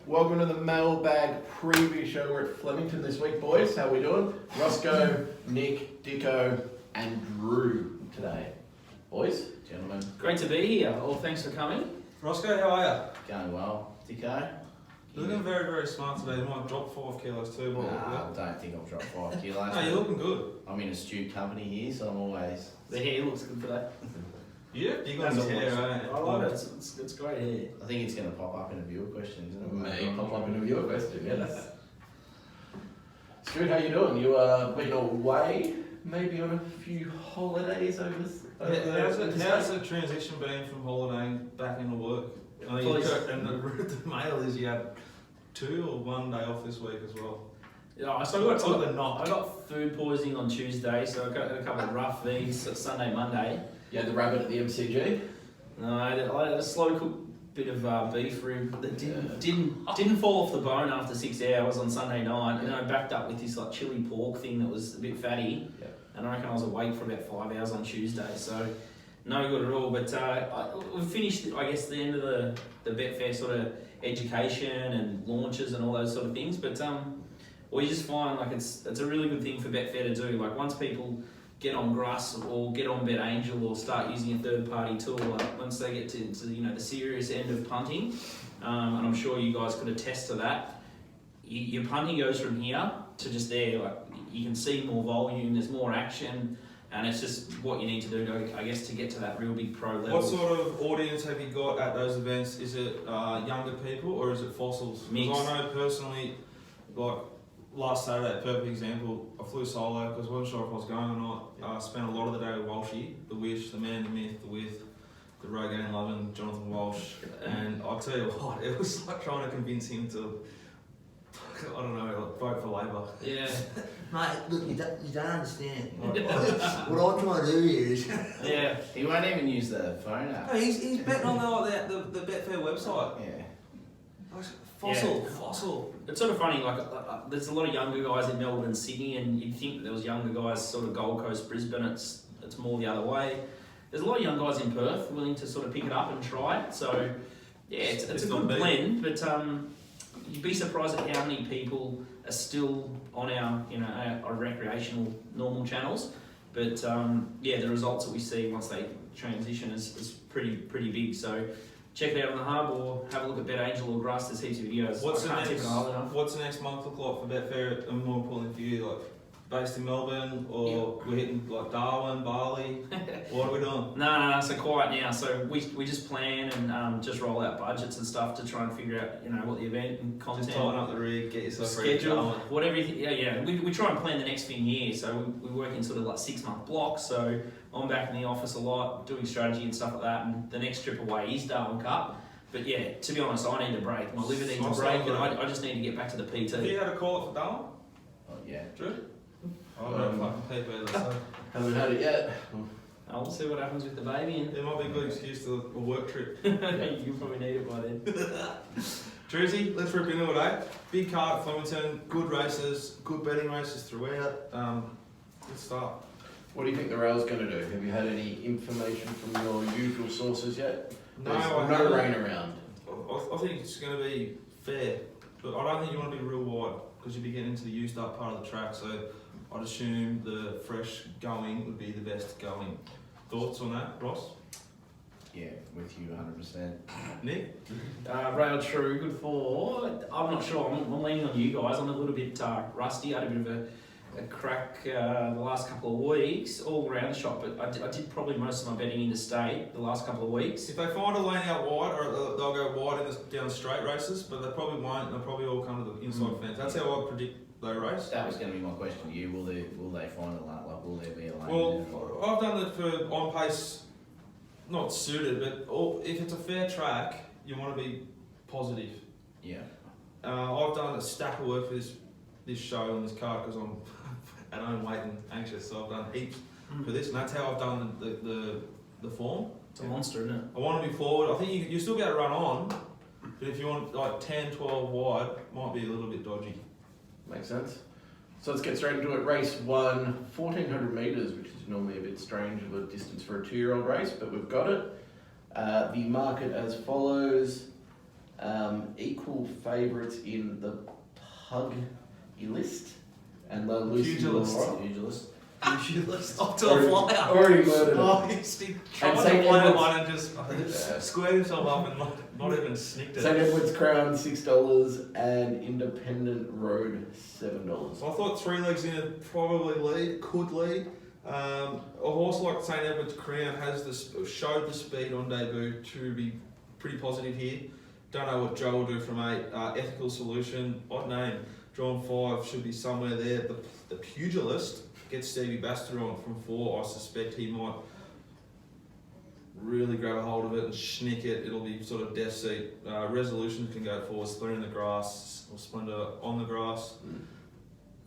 Welcome to the Mailbag Preview Show. We're at Flemington this week, boys. How we doing? Roscoe, Nick, Dicko, and Drew today. Boys, gentlemen. Great to be here. Well, thanks for coming. Roscoe, how are you? Going well. Dicko? You're looking very, very smart today. You might drop 5 kilos too. Nah, I don't think I'll drop 5 kilos. No, you're looking good. I'm in a stewed company here, so I'm always... The hair looks good today. Yeah, you got his hair, right? I love it. It's great hair. I think it's going to pop up in a viewer question, isn't it? May pop up in a viewer question, yes. Stuart, how you doing? You been away, maybe on a few holidays over How's the transition been from holidaying back into work? And the mail is you had 2 or 1 day off this week as well. Yeah, so I got food poisoning on Tuesday, so I got a couple of rough feeds Sunday, Monday. You had the rabbit at the MCG? No, I had a slow cooked bit of beef rib that didn't fall off the bone after 6 hours on Sunday night, and I backed up with this like chili pork thing that was a bit fatty, and I reckon I was awake for about 5 hours on Tuesday, so no good at all. But we finished, I guess, the end of the Betfair sort of education and launches and all those sort of things, but we just find like it's a really good thing for Betfair to do. Like once people get on Grass or get on BetAngel or start using a third-party tool, like once they get to the serious end of punting, and I'm sure you guys could attest to that, your punting goes from here to just there. Like you can see more volume, there's more action, and it's just what you need to do to, I guess, to get to that real big pro level. What sort of audience have you got at those events? Is it younger people or is it fossils? Because I know personally, like last Saturday, perfect example, I flew solo because I wasn't sure if I was going or not. I spent a lot of the day with Walshy, the Wish, the Man, the Myth, the With, the Rogaine loving Jonathan Walsh, and I'll tell you what, it was like trying to convince him to, I don't know, like vote for Labor. Yeah. Mate, look, you don't understand. What I'm trying to do here is... Yeah. He won't even use the phone app. No, he's betting on the Betfair website. Yeah. Fossil. It's sort of funny, like there's a lot of younger guys in Melbourne and Sydney, and you'd think that there was younger guys sort of Gold Coast, Brisbane, it's more the other way. There's a lot of young guys in Perth willing to sort of pick it up and try it, so yeah, it's a good blend, but you'd be surprised at how many people are still on our recreational normal channels, but the results that we see once they transition is pretty big, so check it out on the hub or have a look at BetAngel or Grass. There's heaps of videos. What's the next month look like for Betfair, and more importantly for you, like based in Melbourne, or we're hitting like Darwin, Bali? What are we doing? No, so quiet now. So we just plan and just roll out budgets and stuff to try and figure out what the event and content. Just tighten up the rig, get yourself schedule, whatever. We try and plan the next thing here. So we work in sort of like 6-month blocks. So I'm back in the office a lot, doing strategy and stuff like that. And the next trip away is Darwin Cup. But yeah, to be honest, I need a break. My liver needs a break, and I just need to get back to the PT. Have you had a call for Darwin? Oh yeah. Drew? I don't fucking peep either, so. Haven't had it yet. I'll see what happens with the baby. And it might be a good excuse to a work trip. You probably need it by then. Druzy, let's rip into it, eh? Big card at Flemington, good races, good betting races throughout. Good start. What do you think the rail's going to do? Have you had any information from your usual sources yet? No, no rain around. I think it's going to be fair, but I don't think you want to be real wide because you'll be getting into the used up part of the track. So I'd assume the fresh going would be the best going. Thoughts on that, Ross? Yeah, with you 100%. Nick? Rail true, good for. I'm not sure. I'm leaning on you guys. I'm a little bit rusty. I had a bit of a crack the last couple of weeks all around the shop, but I did probably most of my betting interstate the last couple of weeks. If they find a lane out wide, or they'll go wide down the straight races, but they probably won't. They'll probably all come to the inside fence. That's how I predict they race. That was going to be my question to you. Will they find a lane? Like, will there be a lane? Well, I've done it for on pace, not suited, but if it's a fair track, you want to be positive. Yeah. I've done a stack of work for this show and this card because I'm at home waiting, anxious. So I've done heaps for this, and that's how I've done the form. It's a monster, isn't it? I want to be forward. I think you still get to run on, but if you want like 10, 12 wide, might be a little bit dodgy. Makes sense. So let's get straight into it. Race 1, 1400 metres, which is normally a bit strange of a distance for a 2-year-old race, but we've got it. The market as follows. Equal favourites in the pug list and the Lucy Pugilist. Laura. Pugilist. Pugilist. Off to a flyer. Already murdered it. Oh, he's trying to St. play Edward's- one and just squared himself up and not even snicked it. St. Edward's Crown $6 and Independent Road $7. So I thought 3 legs in it probably could lead. A horse like St. Edward's Crown showed the speed on debut to be pretty positive here. Don't know what Joe will do from 8. Ethical Solution, odd name. Drawn 5 should be somewhere there. The Pugilist gets Stevie Baster on from 4. I suspect he might really grab a hold of it and schnick it. It'll be sort of death seat. Resolution can go forward, Splendor in the grass or Splendor on the grass.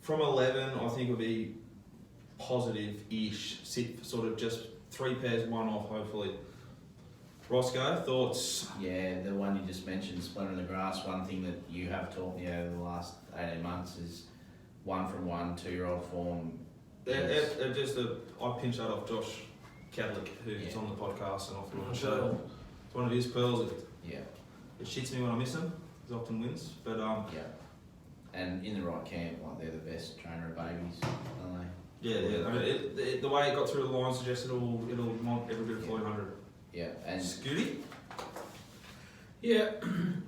From 11, I think it'll be positive-ish. Sit sort of just 3 pairs, 1 off hopefully. Roscoe, thoughts? Yeah, the one you just mentioned, Splendor in the Grass, one thing that you have taught me over the last 18 months is 1 from 1, 2-year-old form. I pinched that off Josh Cadlick, who's on the podcast and often on the show. It's one of his pearls. It shits me when I miss him. He often wins. But and in the right camp, like they're the best trainer of babies, aren't they? yeah. I mean, the way it got through the line suggests it'll want every bit of 400. Yeah, and Scooty? yeah,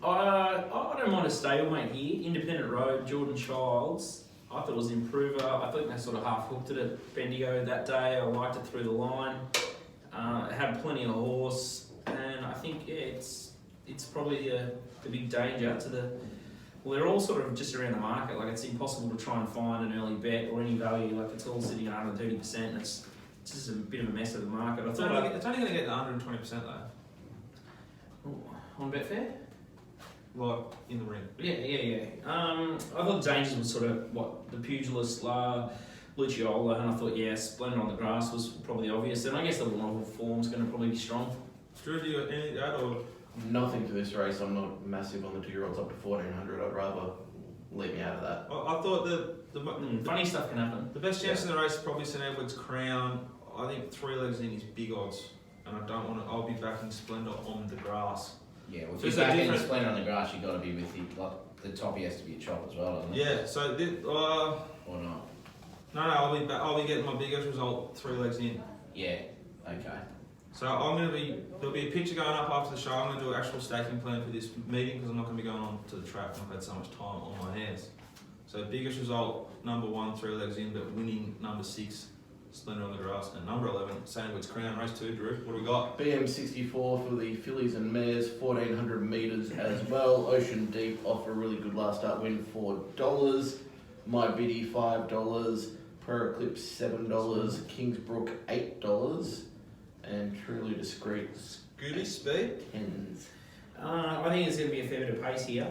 I don't mind a stablemate here. Independent Road, Jordan Childs. I thought it was an improver. I think they sort of half hooked it at Bendigo that day. I liked it through the line. It had plenty of horse, and I think it's probably the big danger to the. Well, they're all sort of just around the market. Like it's impossible to try and find an early bet or any value. Like it's all sitting at under 30%. And it's just a bit of a mess of the market. I thought It's only going to get to 120% though. On Betfair. Like in the ring. Yeah. I thought the dangers was sort of what the Pugilist, Luciola, and I thought Splendor on the Grass was probably obvious, and I guess the novel form's going to probably be strong. Drew, do you got anything to add or? Nothing to this race. I'm not massive on the 2-year-olds up to 1400. I'd rather leave me out of that. I thought the Funny stuff can happen. The best chance in the race is probably St Edward's Crown. I think 3 legs in is big odds, and I don't want to. I'll be backing Splendor on the grass. Yeah, well, if So you're is that backing different? Splendor on the Grass, you've got to be with the toppy has to be a chop as well, doesn't it? Yeah. So Or not? no, I'll be getting my biggest result 3 legs in. Yeah. Okay. So there'll be a picture going up after the show. I'm going to do an actual staking plan for this meeting because I'm not going to be going on to the track. I've had so much time on my hands. So biggest result, number 1, 3 legs in, but winning number 6, Splendor on the Grass, and number 11, St Edward's Crown, race 2. Drew, what do we got? BM64 for the fillies and mares, 1400 metres as well. Ocean Deep off a really good last start win, $4. My Biddy $5. Prayer Eclipse $7. Kingsbrook $8. And Truly Discreet Scooty Speed. 10s. I think there's going to be a fair bit of pace here.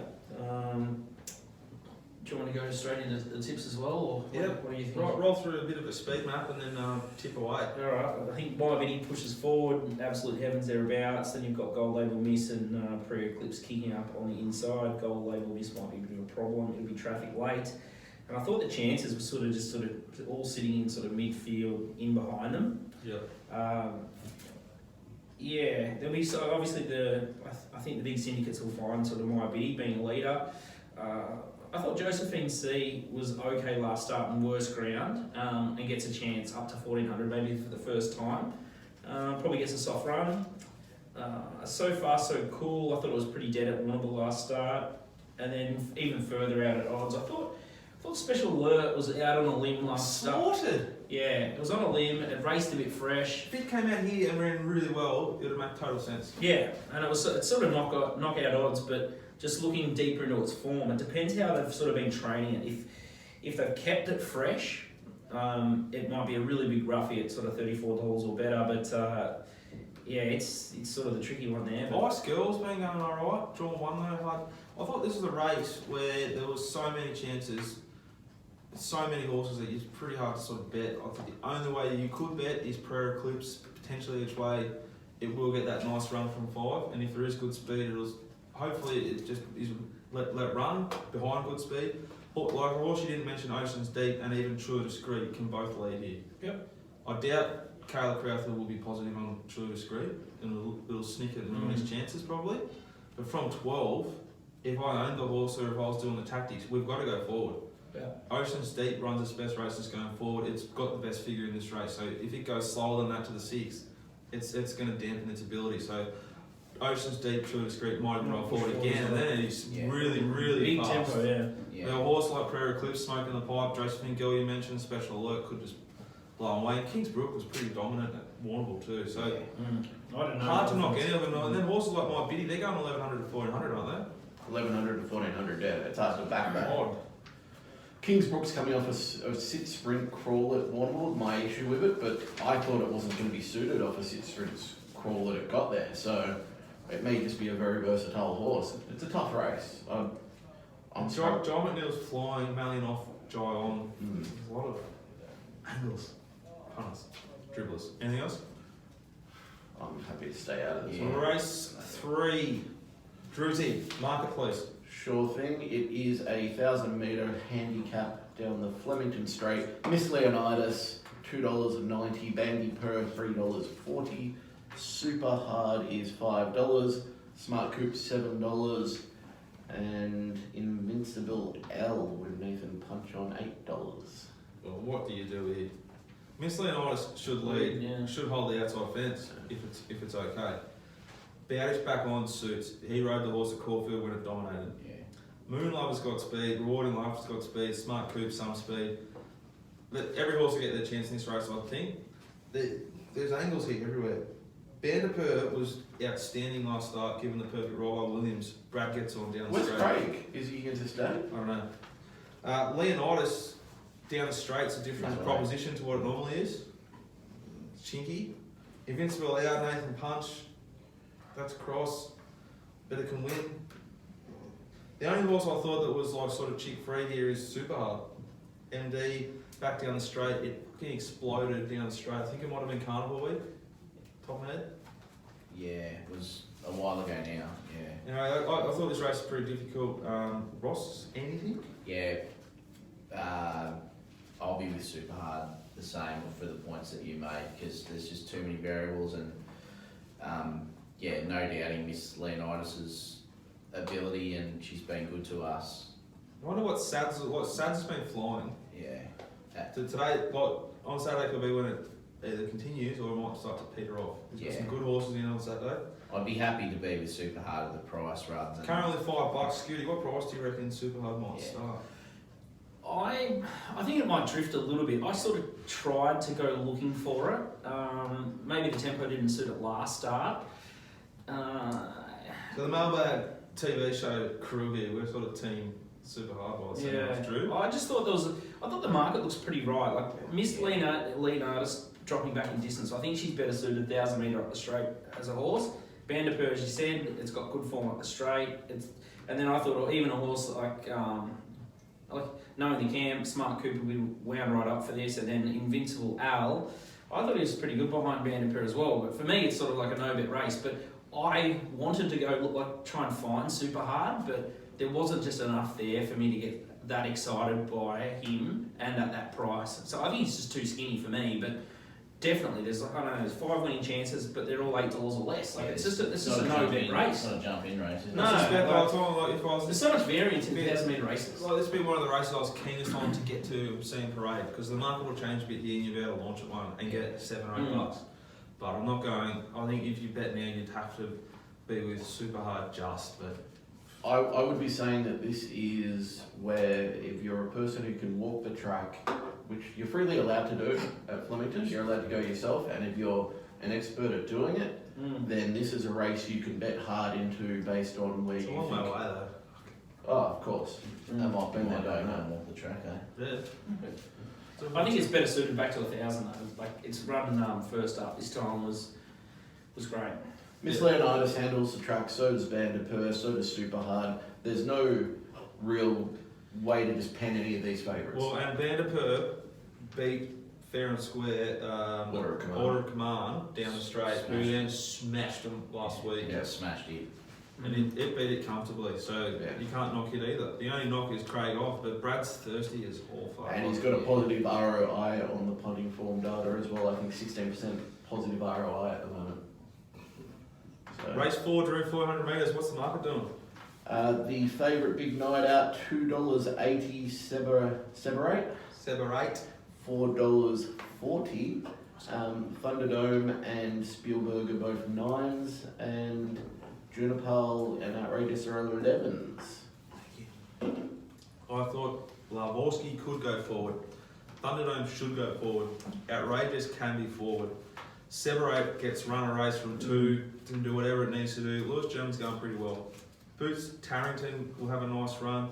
Do you want to go straight into the tips as well, or what do you think? Roll through a bit of a speed map and then tip away. Alright, I think My Biddy pushes forward, Absolute Heavens thereabouts, then you've got Gold Label Miss and Prayer Eclipse kicking up on the inside. Gold Label Miss might be a bit of a problem, it'll be traffic late. And I thought the chances were sort of all sitting in sort of midfield in behind them. Yep. There'll be obviously I think the big syndicates will find sort of My Biddy being a leader. I thought Josephine C was okay last start on worse ground and gets a chance up to 1400 maybe for the first time. Probably gets a soft run. So far so cool. I thought it was pretty dead at Warrnambool last start, and then even further out at odds. I thought Special Alert was out on a limb last start. Slaughtered. Yeah, it was on a limb. It raced a bit fresh. If it came out here and ran really well, it would make total sense. Yeah, and it's sort of knockout odds, but just looking deeper into its form, it depends how they've sort of been training it. If they've kept it fresh, it might be a really big roughie at sort of $34 or better. But it's sort of the tricky one there. But Ice Girl's been going alright. Drawn 1 though. I thought this was a race where there was so many chances, so many horses that it's pretty hard to sort of bet. I think the only way you could bet is Prayer Eclipse, potentially each way. It will get that nice run from 5, and if there is good speed, hopefully it just is let run behind good speed. Like a horse you didn't mention, Ocean's Deep and even True Discreet can both lead here. Yep. I doubt Kayla Crowther will be positive on True Discreet, and it'll snick it and ruin his chances probably. But from 12, if I owned the horse or if I was doing the tactics, we've got to go forward. Yeah. Ocean's Deep runs its best races going forward. It's got the best figure in this race. So if it goes slower than that to the 6, it's going to dampen its ability. So Ocean's Deep, True Discreet might have rolled forward again, and then it's really, really Big fast. tempo, A horse like Prairie Eclipse, Smoking the Pipe, Josephine Gill you mentioned, Special Alert could just blow away. Kings Brook was pretty dominant at Warrnambool too, so I don't know. hard to knock any of them. And then horses like My Biddy, they're going 1100 to 1400, aren't they? 1100 to 1400, yeah, it's hard to back that. Odd. Kingsbrook's coming off a sit sprint crawl at Warrnambool, my issue with it, but I thought it wasn't going to be suited off a sit sprint crawl that it got there, so it may just be a very versatile horse. It's a tough race. I'm John McNeil's flying, Malian off, Jai on. There's a lot of angles, punters, dribblers. Anything else? I'm happy to stay out of this So one. race 3, Druzy, Marketplace. Sure thing. It is a 1,000 metre handicap down the Flemington Straight. Miss Leonidas, $2.90. Bandy Per, $3.40. Super Hard is $5. Smart Coupe, $7. And Invincible L with Nathan Punch on $8. Well, what do you do here? Miss Leonidas should lead, should hold the outside fence if it's okay. Bowdish back on suits. He rode the horse at Caulfield when it dominated. Yeah. Moon Lover's got speed, Rewarding Life's got speed, Smart Coupe some speed. But every horse will get their chance in this race, I think. There's angles here everywhere. Bandipur was outstanding last start, given the perfect roll by Williams. Brad gets on down the Where's straight. Craig? Is he going to stay? I don't know. Leonidas down the straight's a different That's proposition to what it normally is. It's chinky. Invincible out, Nathan Punch. That's a cross. But it can win. The only horse I thought that was like sort of chick free here is Super Hard. MD back down the straight. It fucking exploded down the straight. I think it might have been Carnival Week. Top of my head. Yeah, it was a while ago now. Yeah. Anyway, I thought this race was pretty difficult. Ross, anything? Yeah. I'll be with Super Hard the same for the points that you made because there's just too many variables and yeah, no doubting Miss Leonidas's ability and she's been good to us. I wonder what Sads has been flying. Yeah. Today, on Saturday could be when it either continues or it might start to peter off. There's got some good horses in on Saturday. I'd be happy to be with Super Hard at the price rather than. Currently $5. Scooty, what price do you reckon Super Hard might start? I think it might drift a little bit. I sort of tried to go looking for it. Maybe the tempo didn't suit it last start. So the Mailbag TV show crew here, we're sort of team Super Hard by the sound of Drew. I just thought I thought the market looks pretty right. Like Miss Leonardus dropping back in distance. I think she's better suited 1,000 metre up the straight as a horse. Bandipur, as you said, it's got good form up the straight. And then I thought even a horse like knowing the camp, Smart Cooper will be wound right up for this, and then Invincible Al. I thought he was pretty good behind Bandipur as well. But for me, it's sort of like a no-bet race. But I wanted to go try and find Super Hard, but there wasn't just enough there for me to get that excited by him and at that price. So I think he's just too skinny for me, but definitely there's there's 5 winning chances, but they're all $8 or less. Like it's just a no-bet race. It's not a jump-in race, is it? No, there's so much variance in 1,000 metre races. Well, this has been one of the races I was keenest on to get to seeing Parade, because the market will change a bit here and you'll be able to launch at one and get $7 or $8. But I'm not going, I think if you bet now you'd have to be with Super Hard just, but I would be saying that this is where if you're a person who can walk the track, which you're freely allowed to do at Flemington, you're allowed to go yourself, and if you're an expert at doing it, then this is a race you can bet hard into based on where it's a you long think. way away though. Oh, of course. That might be there, don't know. Walk the track, eh? Yeah. I think it's better suited back to 1,000 though. Like its run first up this time was great. Miss Leonidas handles the track, so does Bandipur, so does Super Hard. There's no real way to just pen any of these favourites. Well, and Bandipur beat fair and square Order of Command down the straight, who then smashed them last week. Yeah, smashed it. And it beat it comfortably, so you can't knock it either. The only knock is Craig off, but Brad's thirsty as all fuck. And he's got a positive ROI on the punting form data as well. I think 16% positive ROI at the moment. So, Race 4, Drew, 400 metres. What's the market doing? The favourite big night out, $2.80 Separate. Separate. $4.40. Thunderdome and Spielberg are both 9s, and Juniper and Outrageous are over 11s. I thought Blavorski could go forward. Thunderdome should go forward. Outrageous can be forward. Separate gets run a race from 2 to do whatever it needs to do. Lewis Jones going pretty well. Boots Tarrington will have a nice run.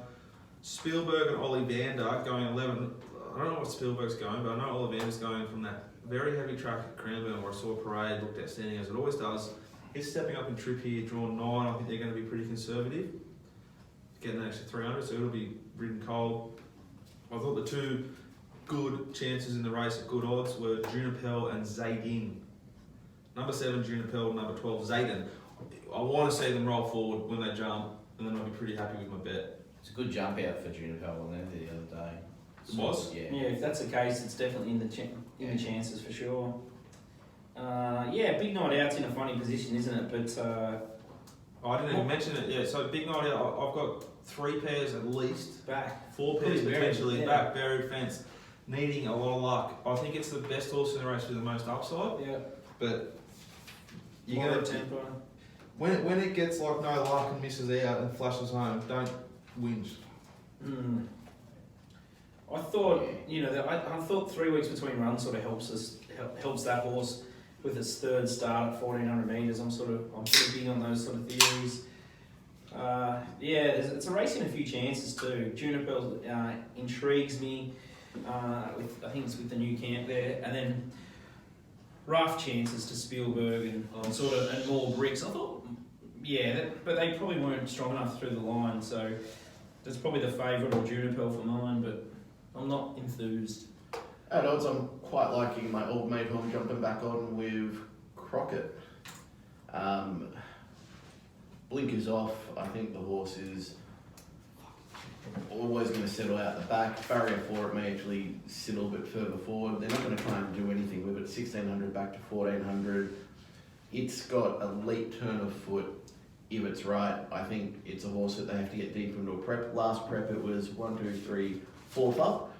Spielberg and Ollivander going 11. I don't know what Spielberg's going, but I know Ollivander's going from that very heavy track at Cranbourne where I saw a parade, looked outstanding as it always does. He's stepping up in trip here, drawn 9. I think they're going to be pretty conservative. Getting an extra 300, so it'll be ridden cold. I thought the 2 good chances in the race at good odds were Junipel and Zaydin. Number 7 Junipel, number 12 Zayden. I want to see them roll forward when they jump, and then I'll be pretty happy with my bet. It's a good jump out for Junipel on there the other day. It was? Yeah. Yeah, if that's the case, it's definitely in the chances for sure. Yeah, big night out's in a funny position, isn't it? But I didn't even mention it. Yeah, so big night out. I've got 3 pairs at least, back. 4 pairs Pretty potentially, buried, yeah. back buried fence, needing a lot of luck. I think it's the best horse in the race with the most upside, Yeah. but you're Lower gonna tempo. when it gets like no luck and misses out and flashes home, don't whinge. I thought, I thought 3 weeks between runs sort of helps that horse with its 3rd start at 1400 metres. I'm sort of big on those sort of theories. It's a race in a few chances too. Juniper intrigues me. I think it's with the new camp there, and then rough chances to Spielberg and more bricks. I thought, but they probably weren't strong enough through the line. So that's probably the favourite or Juniper for mine, but I'm not enthused. At odds, I'm quite liking my old mate who I'm jumping back on with Crockett. Blinkers off. I think the horse is always going to settle out the back. Barrier 4, it may actually sit a little bit further forward. They're not going to try and do anything with it. 1600 back to 1400. It's got a late turn of foot. If it's right, I think it's a horse that they have to get deep into a prep. Last prep, it was 1, 2, 3, 4th up,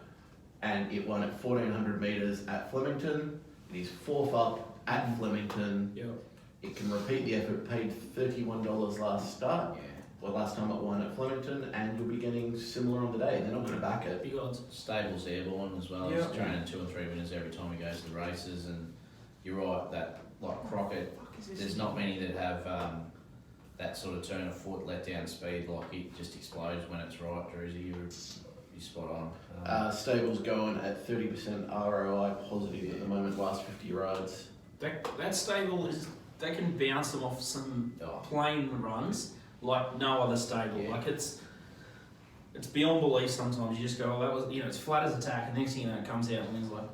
and it won at 1400 metres at Flemington. It is 4th up at Flemington. Yeah. It can repeat the effort, paid $31 last start, or last time it won at Flemington, and you'll be getting similar on the day. They're not going to back it. Big odds. Stable's airborne as well. Yeah. He's training 2 or 3 winners every time he goes to the races, and you're right that like Crockett, there's not many that have that sort of turn of foot, let down speed, like it just explodes when it's right. Druzy, you're spot on. Stable's going at 30% ROI positive at the moment, last 50 rides. That stable they can bounce them off some plain runs like no other stable. Yeah. Like it's beyond belief sometimes. You just go, that was, it's flat as attack, and next thing you know, it comes out and wins like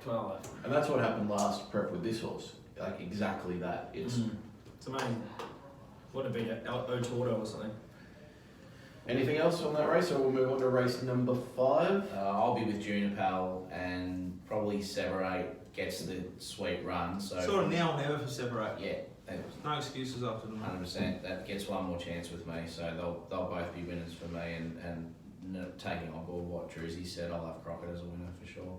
12. And that's what happened last prep with this horse. Like exactly that. It's amazing. What a beat O'Tordo or something. Anything else on that race, or we'll move on to race number 5? I'll be with Junipal, and probably Severate gets the sweet run. So Sort of now or never for Separate. yeah, No excuses after the moment. 100%. That gets one more chance with me. So they'll both be winners for me, and taking on board what Druzy said, I'll have Crockett as a winner for sure.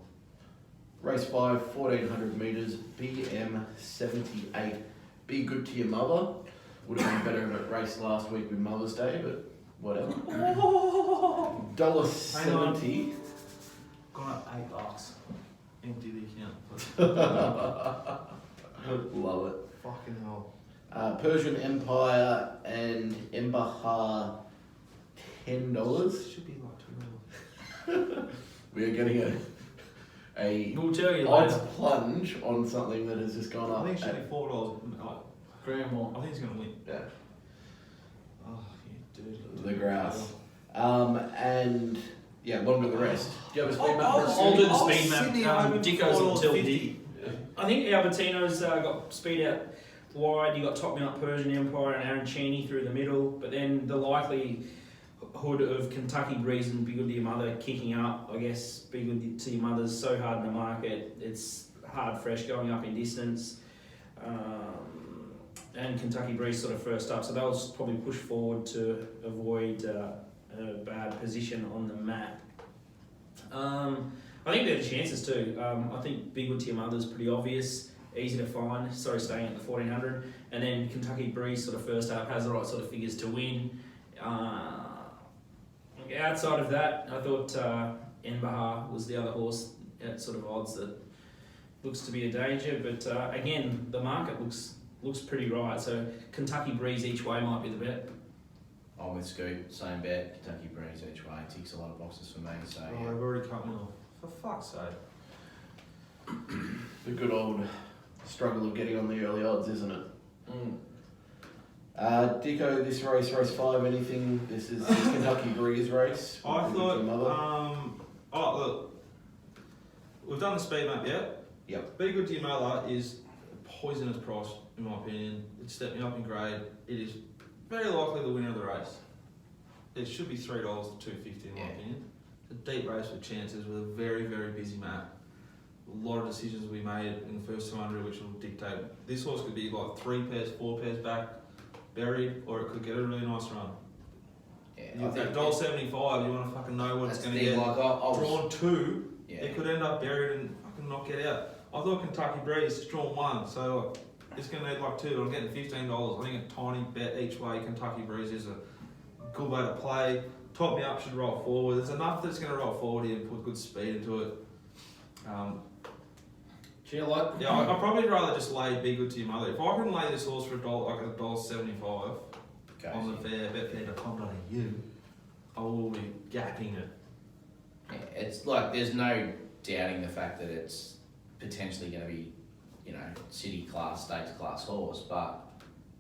Race 5, 1400 metres, BM 78. Be good to your mother. Would have been better if it raced last week with Mother's Day, but whatever. $1.70. Gone up $8. Empty the account. Love it. Fucking hell. Persian Empire and Embahar, $10. Should be like $2. We are getting a We'll tell you odds later. plunge on something that has just gone up. I think it should at- be $4. Grandma. I think he's going to win. Yeah. Oh, you dude. The grouse. And yeah, one with the rest. Do you have a speed map? I'll do the I was speed map. sitting over Dicko's until $4.50. I think Albertino's got speed out wide. You got Top Mount Persian Empire and Aaron Cheney through the middle, but then the likelihood of Kentucky Breeze and Be Good to Your Mother kicking up, I guess Be Good to Your Mother's so hard in the market. It's hard fresh going up in distance. and Kentucky Breeze sort of first up, so they'll probably push forward to avoid a bad position on the map. I think better chances too. I think Big Wood to Your Mother's pretty obvious, easy to find, staying at the 1400, and then Kentucky Breeze sort of first up has the right sort of figures to win. Outside of that, I thought Enbahar was the other horse at sort of odds that looks to be a danger, but again, the market looks pretty right, so Kentucky Breeze each way might be the bet. I'm with Scoot, same bet, Kentucky Breeze each way, ticks a lot of boxes for me, so Oh, yeah. they've already cut me off. For fuck's sake. The good old struggle of getting on the early odds, isn't it? Dicko, this race 5, anything? This is the Kentucky Breeze race. I Big Wood to Your Mother. thought, look, we've done the speed map yet. Yep. Be Good to Your Mother is a poisonous price, in my opinion. It's stepping up in grade. It is very likely the winner of the race. It should be $3 to $2.50 in my opinion. A deep race with chances with a very, very busy map. A lot of decisions will be made in the first 200 which will dictate. This horse could be like 3 pairs, 4 pairs back, buried, or it could get a really nice run. Yeah, I At think $1.75, you want to fucking know what it's that's going the to thing, get. like I was, Drawn 2, yeah, it could end up buried and fucking knock it out. I thought Kentucky Breeze is drawn 1, so it's going to need like 2, but I'm getting $15. I think a tiny bet each way. Kentucky Breeze is a good way to play. Top Me Up should roll forward. There's enough that's going to roll forward here and put good speed into it. Yeah, like I'd probably rather just lay Be Good to Your Mother. If I can lay this horse for $1.75 on the fair, betfair.com.au, I will be gapping it. yeah, it's like there's no doubting the fact that it's potentially going to be, city class, stakes class horse, but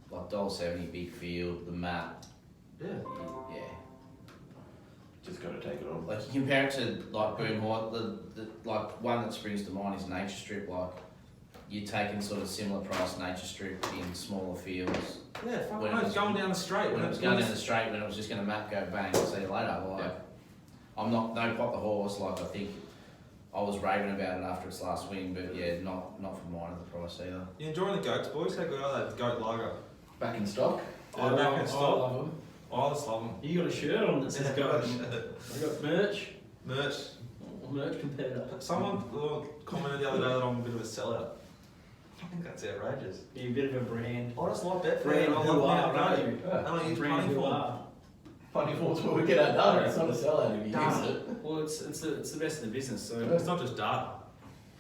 like $1.70 big field, the map, Yeah. yeah. Just got to take it on. Like you compare it to like Boom Hot, the like one that springs to mind is Nature Strip. Like you're taking sort of similar price Nature Strip in smaller fields. Yeah, fuck When no, it it's was- going down the straight. When it was going down the straight, when it was just going to map, go bang, see you later. Like Yeah. I'm not no pot the horse. Like I think I was raving about it after its last win, but yeah, not for mine at the price either. You enjoying the goats, boys? How good are they? The goat lager. Back in stock. Yeah, back in I stock. love them. I just love them. You got a shirt on that says go. I got merch. Merch. Merch competitor. Someone commented the other day that I'm a bit of a sellout. I think that's outrageous. You're a bit of a brand. I just like Betfair. Brand I who love are, now, don't you? I don't use Brand money who for are. Funny forms where we get our data. It's not a sellout if you Data. use it. Well, it's the best in the business. So It's not just data.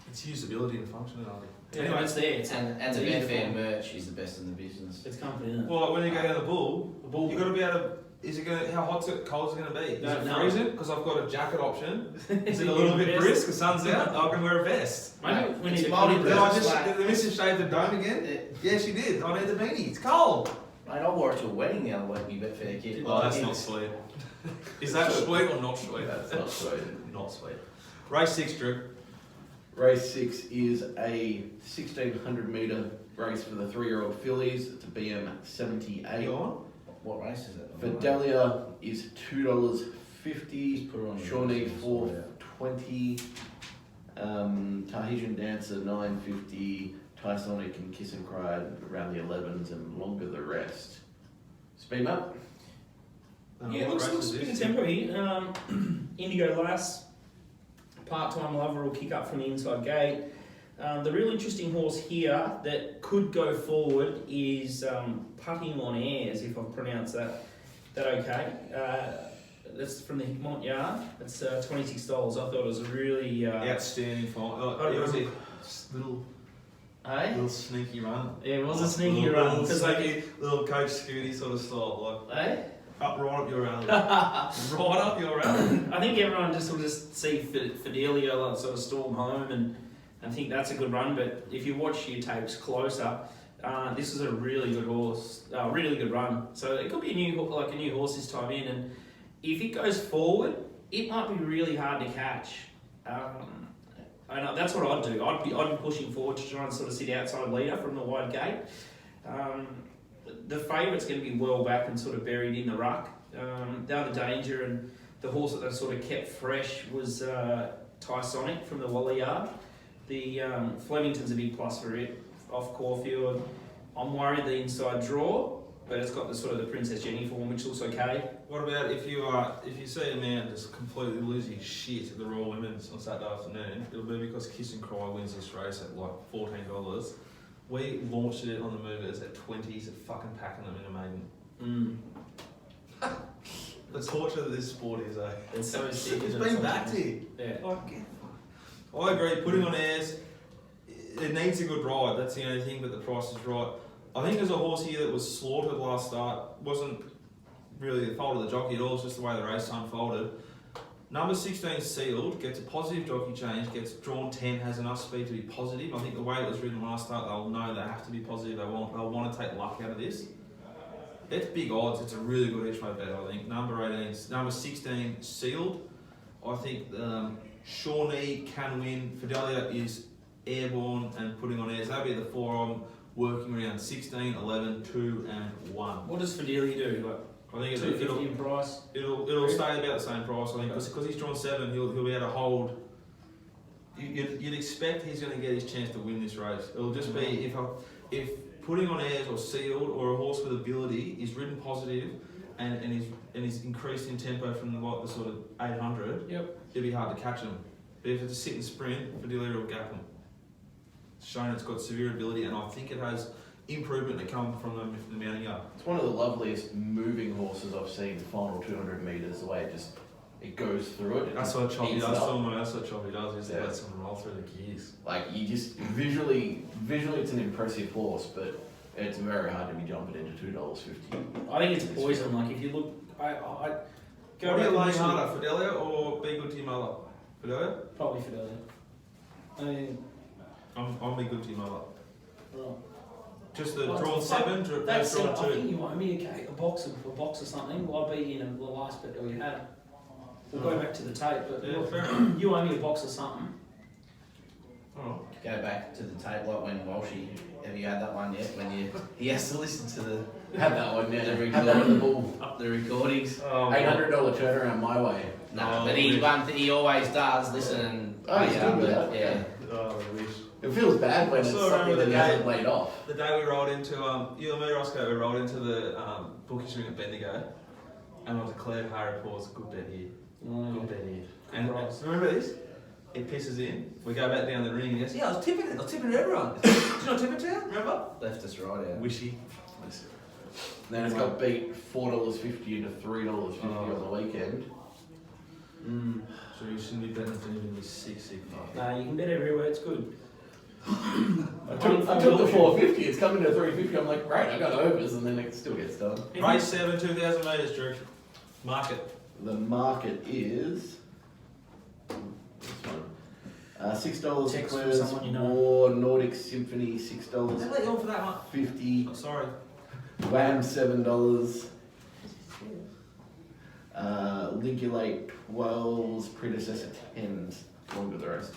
It's usability and functionality. anyway, it's there. It's And it's the easy to Betfair find. merch is the best in the business. It's company, isn't it? Well, like when you go down the bull, The bull. you got to be able to. Is it going? How hot's it? Cold's it going to be? Is Don't it know. freezing? Because I've got a jacket option. Is it a little bit Vest? brisk? The sun's out. I can wear a vest. Maybe we It's need to multi- Did I It's just? like- Did the missus shave the dome again? Yeah, she did. I need the beanie. It's cold. Mate, I wore it to a wedding the other week, my Betfair kit. Oh, that's not sweet. Is that sweet or not sweet? That's not sweet. Not sweet. Race 6, Drew. Race 6 is a 1600 metre race for the 3-year-old fillies. It's a BM 78. Go on. What race is it? Fidelia is $2.50. Put it on your Shawnee list, $4.20. Tahitian Dancer $9.50. Tysonic and Kiss and Cry around the 11s and longer the rest. Speed up. Yeah, What looks race is good this? tempo here. Indigo Lass, part-time lover will kick up from the inside gate. The real interesting horse here that could go forward is Putting on Airs, if I've pronounced that okay. That's from the Hickmont Yard. It's $26. I thought it was a really Outstanding fight. Oh, It was yeah. a little eh? sneaky run. Yeah, it was a sneaky run because Sneaky, little Coach Scooty sort of style, like eh? right up your alley. Right up your alley. I think everyone will just see Fidelia like, sort of storm home and think that's a good run. But if you watch your tapes closer, this is a really good horse, really good run. So it could be a new horse this time in. And if it goes forward, it might be really hard to catch. And that's what I'd do. I'd be pushing forward to try and sort of sit outside leader from the wide gate. The favourite's going to be well back and sort of buried in the ruck. The other danger and the horse that they sort of kept fresh was Tysonic from the Wally Yard. The Flemington's a big plus for it off Caulfield. I'm worried the inside draw, but it's got the sort of the Princess Jenny form, which looks okay. What about if you see a man just completely lose his shit at the Royal Women's on Saturday afternoon? It'll be because Kiss and Cry wins this race at like $14. We launched it on the movers at 20s at fucking packing them in a maiden. The torture that this sport is, eh? It's so sick. It's been backed here. Yeah. I agree, putting on airs, it needs a good ride, that's the only thing, but the price is right. I think there's a horse here that was slaughtered last start, wasn't really the fault of the jockey at all, it's just the way the race unfolded. Number 16 Sealed, gets a positive jockey change, gets drawn 10, has enough speed to be positive. I think the way it was ridden last start, they'll know they have to be positive, they'll want to take luck out of this. It's big odds, it's a really good each way bet, I think. Number 16 Sealed, I think Shawnee can win. Fidelia is airborne and putting on airs. That'll be the four I'm working around: 16, 11, 2 and 1. What does Fidelia do? I think $2.50 in price. It'll stay about the same price. I think because he's drawn 7, he'll be able to hold. You'd expect he's going to get his chance to win this race. It'll just be if putting on airs or Sealed or a horse with ability is ridden positive and is increased in tempo from the sort of 800. Yep. It'd be hard to catch him. But if it's a sit and sprint, Fidelia will gap him. It's shown it's got severe ability, and I think it has improvement to come from the mounting up. It's one of the loveliest moving horses I've seen. The final 200 metres, the way it goes through it. That's what Choppy eats does. it up. That's what Choppy does. Is Yeah. let someone roll through the gears. Like you just visually, it's an impressive horse, but it's very hard to be jumping into $2.50. I think it's poison. Like if you look, I go What back are you and laying listen- harder, Fidelia or Be Good to Your Mother? Fidelia? Probably Fidelia. I mean, I'm Be Good to Your Mother. right. Just the Well, drawn fuck, 7, That's drawn it. I 2. think you owe me a box or something. Well, I'll be in the last bit that we had. We'll go back to the tape, but Yeah, look, fair enough. you owe me a box or something. Oh. Go back to the tape like when Walshy, have you had that one yet? When he has to listen to the Had that one, yeah. The Had that on the ball. the recordings. Oh, $800 turnaround my way. No, Oh, but he wish. he always does listen and Oh, he's good with that. yeah. Oh, I wish. It feels bad when it's So something remember that the he hasn't laid off. The day we rolled into, you and me, Roscoe, we rolled into the bookies ring at Bendigo, and I declared Harry Paul's a good bet here. Good bet here. And price. remember this? It pisses in. We go back down the ring and he goes, yeah, I was tipping it. I was tipping everyone. Did you not tip it to? Remember? Left us right out. Wishy. Then it's got beat $4.50 into $3.50 on the weekend. So you shouldn't be betting it even with 6 fuck. No, you can bet everywhere. It's good. I took the $4.50, it's coming to $3.50. I'm like, great, I got overs, and then it still gets done. Race 7, 2,000 metres, Drew. Market. The market is this one. $6 Text from Eclairs someone you know. War Nordic Symphony $6.50. How let you on for that one? Oh, sorry. Wham $7. Lingulate 12s, Predecessor 10s. Along with the rest.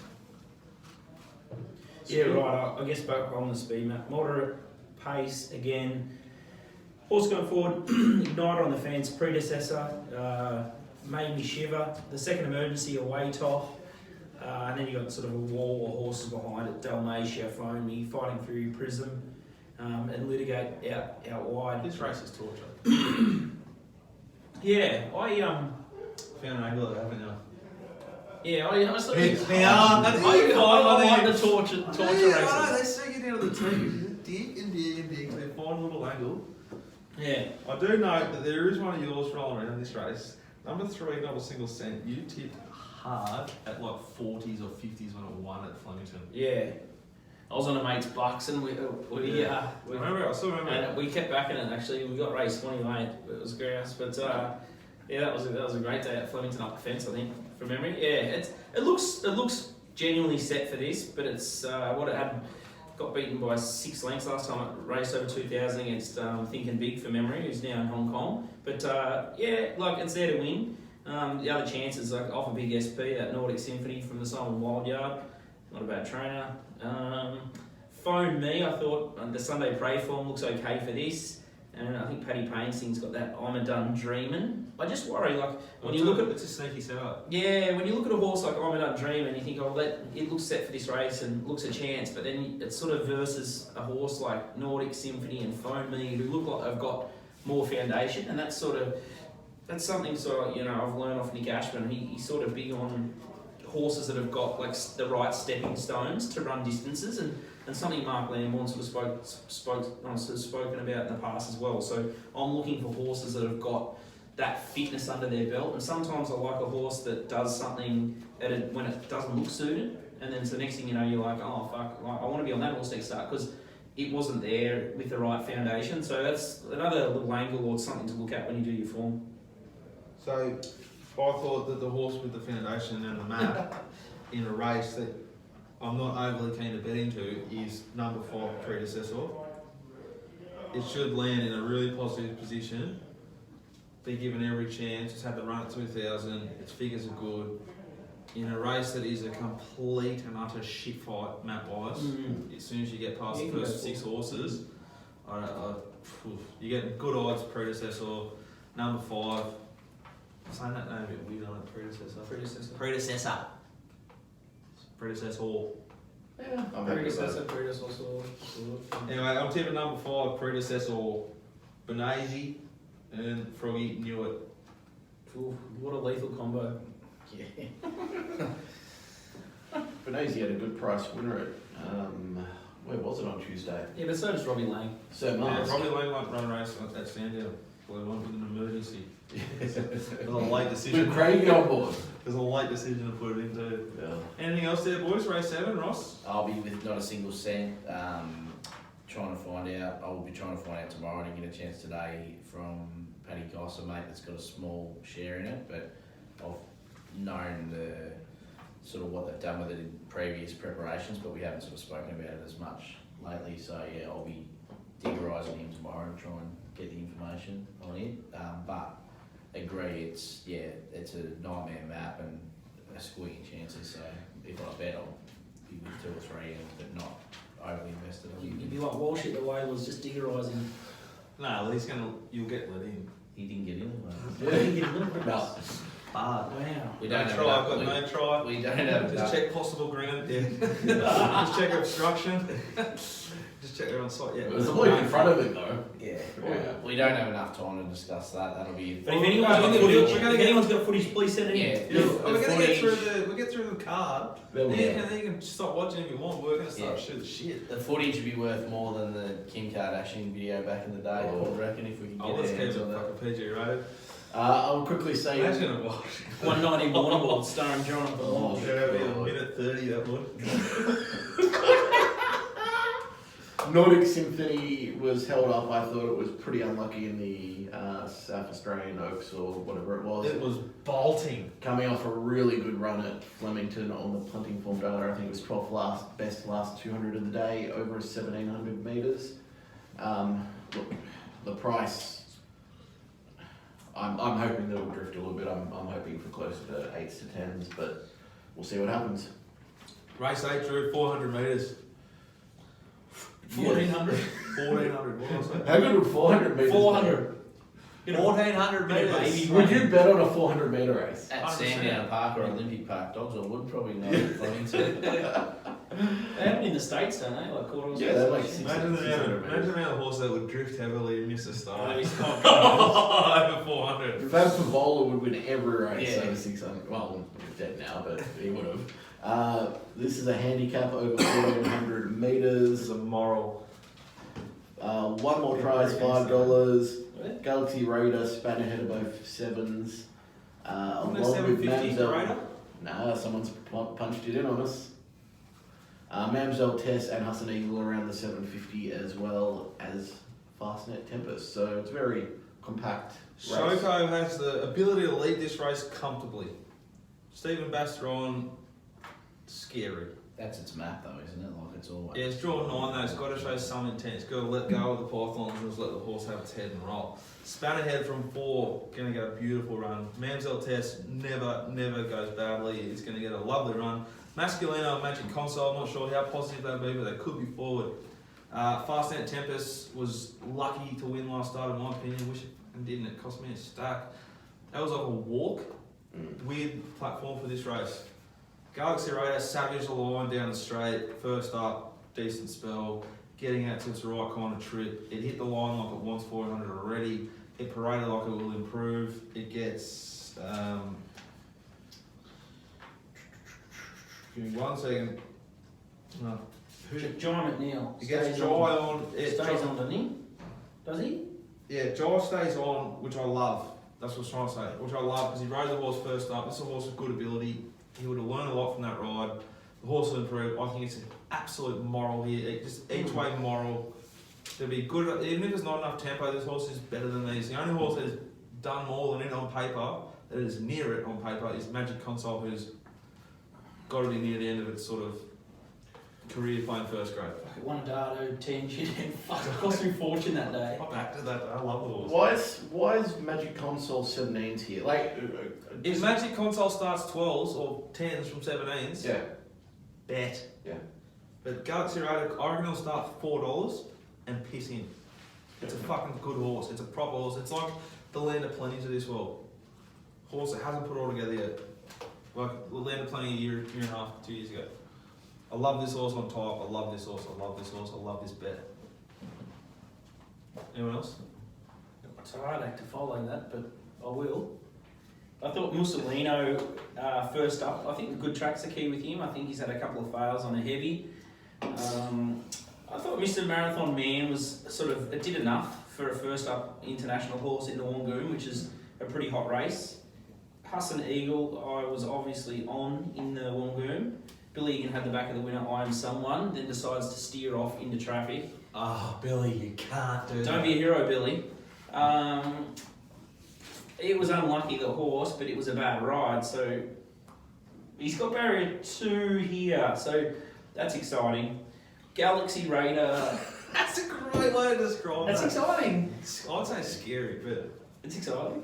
Yeah, right. I guess back on the speed map. Moderate pace again. Horse going forward. Igniter on the fence. Predecessor. Made me shiver. The second emergency, a weight off. And then you got sort of a wall of horses behind it. Dalmatia, Phone Me, Fighting Fury, Prism, and Litigate out wide. This race is torture. Yeah, I Found an angle that, haven't you? yeah, I sort of I like the torture races. I know, they see you down to the team. Dig and dig and dig. They find a little angle. Yeah. I do note that there is one of yours rolling around this race. Number 3, not a single cent. You tipped hard at like 40s or 50s when it won at Flemington. Yeah. I was on a mate's bucks and we I still remember. and we kept backing it actually. We got race 28. It was grouse. But yeah, that was a great day at Flemington up the fence, I think, from memory. Yeah, it looks genuinely set for this, but it's what it had got beaten by 6 lengths last time. It raced over 2,000 against Thinking Big from memory, who's now in Hong Kong. But yeah, like it's there to win. The other chances, like off a big SP, that Nordic Symphony from the Simon Wild Yard, not a bad trainer. Phone Me, I thought the Sunday Prey form looks okay for this. And I think Paddy Payne's thing's got that I'm a done dreamin'. I just worry, like, when you look at... It's a sneaky setup. Yeah, when you look at a horse like I'm a done dreamin', you think, oh, it looks set for this race and looks a chance, but then it's sort of versus a horse like Nordic Symphony and Phone Me, who look like they've got more foundation, and that's something sort of, I've learned off Nick Ashman. He's sort of big on horses that have got like the right stepping stones to run distances, and something Mark Lambourne sort of spoken about in the past as well. So I'm looking for horses that have got that fitness under their belt, and sometimes I like a horse that does something when it doesn't look suited, and then so next thing you know you're like, oh fuck, I want to be on that horse next start because it wasn't there with the right foundation. So that's another little angle or something to look at when you do your form. So I thought that the horse with the foundation and the map in a race that I'm not overly keen to bet into is number 5, Predecessor. It should land in a really positive position, be given every chance. It's had the run at 2000, its figures are good. In a race that is a complete and utter shit fight, map wise, as soon as you get past the first 6 horses, you get good odds, Predecessor, number 5. I'm saying that name a bit weird on it, Predecessor. Yeah, I'm happy with that. Predecessor. Anyway, I'm tipping number 5, Predecessor, Benazi, and Froggy knew it. Ooh, what a lethal combo. Yeah. Benazi had a good price winner at, where was it on Tuesday? Yeah, but so does Robbie Lang. So Yeah, Mars. Robbie Lang won't run a race at Sandown. Well, he went with an emergency. It was a late decision. With Craigie on board. It was a late decision to put it into. Yeah. Anything else there, boys? Race 7, Ross? I'll be with not a single cent. I will be trying to find out tomorrow. I didn't get a chance today from Paddy Goss, a mate that's got a small share in it, but I've known the sort of what they've done with it in previous preparations, but we haven't sort of spoken about it as much lately. So yeah, I'll be diggerising him tomorrow and try and get the information on it. But agree, it's a nightmare map and a squeaky chances. So if I bet, I'll be with 2 or 3, but not overly invested. You'd be like Walsh at the Whalers, just diggerising. No, you'll get let in. He didn't get in. No. Wow. We No don't have try, enough. I've got no try. We don't have Just enough. check possible ground. Yeah. Just check obstruction. Just check they're on site. Yeah. It was a bloke in front of him though. Yeah. Yeah. We don't have enough time to discuss that. That'll be. But if anyone's got footage, please send it in. Yeah. We're gonna get through the card. Then we- Then you can stop watching if you want. We're gonna start shooting shit. The footage would be worth more than the Kim Kardashian video back in the day. I reckon if we could Oh, get let's our keep hands it on that. fucking PG rated. I'll quickly say. Imagine it was. One night in Warrnambool, starring Jonathan Oh, Walsh. Yeah, it'd be a minute 30 that would. Nordic Symphony was held up. I thought it was pretty unlucky in the South Australian Oaks or whatever it was. It was bolting. Coming off a really good run at Flemington on the punting form data. I think it was 12th best last 200 of the day, over 1,700 metres. Look, the price, I'm hoping that it'll drift a little bit. I'm hoping for closer to 8s to 10s, but we'll see what happens. Race 8 Drew, 400 metres. 1400. 1400, what was that? How good would 400 metres? 400. 1400 Baby metres. Would you bet on a 400 metre race? At 100%. Sandown Park or Olympic Park, dogs I would probably know Flemington. They have it in the States, don't they? Like quarters. Yeah, they're like Imagine the 600 amount of horse that would drift heavily and miss a start. Maybe stop. Over 400. Fab Favola would win every race Yeah. over 600. Well, he's dead now, but he would have. This is a handicap over 1,400 metres. This is a moral. One more prize, $5. Galaxy Raider span ahead of both 7s. Along with 750 Mamselle. Raider? Nah, someone's punched it in on us. Mamselle Tess and Hassan Eagle around the 750 as well as Fastnet Tempest. So it's very compact race. Shoko has the ability to lead this race comfortably. Stephen Bastron, scary. That's its map though, isn't it? Like it's always. Yeah, it's drawn 9 though, it's got to show some intent. It's got to let go of the pythons and just let the horse have its head and roll. Span ahead from 4, going to get a beautiful run. Mamselle Test never goes badly. It's going to get a lovely run. Masculino, Magic Console, I'm not sure how positive they'll be, but they could be forward. Fast Ant Tempest was lucky to win last start, in my opinion. Wish it didn't. It cost me a stack. That was like a walk. Weird platform for this race. Galaxy Raider savaged the line down the straight. First up, decent spell. Getting out to its right kind of trip. It hit the line like it wants 400 already. It paraded like it will improve. It gets. Give me 1 second. No. Jai McNeil. He gets stays Jai on. Stays on, doesn't he? Does he? Yeah, Jai stays on, which I love. That's what I was trying to say. Which I love because he rode the horse first up. This is a horse with good ability. He would have learned a lot from that ride. The horse will improve. I think it's an absolute moral here. Just each way moral. To be good, even if there's not enough tempo, this horse is better than these. The only horse that has done more than it on paper, that is near it on paper, is Magic Console, who's got to be near the end of its sort of career playing first grade. Fuck, one Dardo, 10 shit, and fuck, it cost me a fortune that day. I'm back to that. I love the horse. Why is Magic Console 17s here? Like, If Magic Console starts 12s or 10s from 17s, yeah, bet. Yeah. But Galaxy Raider, I reckon it'll start $4 and piss in. It's a fucking good horse. It's a proper horse. It's like the Land of Plenty to this world. Horse that hasn't put it all together yet. Like the Land of Plenty a year and a half, 2 years ago. I love this horse on top. I love this horse. I love this horse. I love this bet. Anyone else? It's hard act to follow that, but I will. I thought Mussolino first up. I think the good track's the key with him. I think he's had a couple of fails on a heavy. I thought Mr. Marathon Man was it did enough for a first up international horse in the Wangoon, which is a pretty hot race. Hassan Eagle, I was obviously on in the Wangoon. Billy Egan had the back of the winner, I Am Someone, then decides to steer off into traffic. Oh, Billy, you can't do that. Don't be a hero, Billy. It was unlucky, the horse, but it was a bad ride, so he's got barrier 2 here, so that's exciting. Galaxy Raider. That's a great way to describe That's that. exciting. I'd say scary, but It's exciting.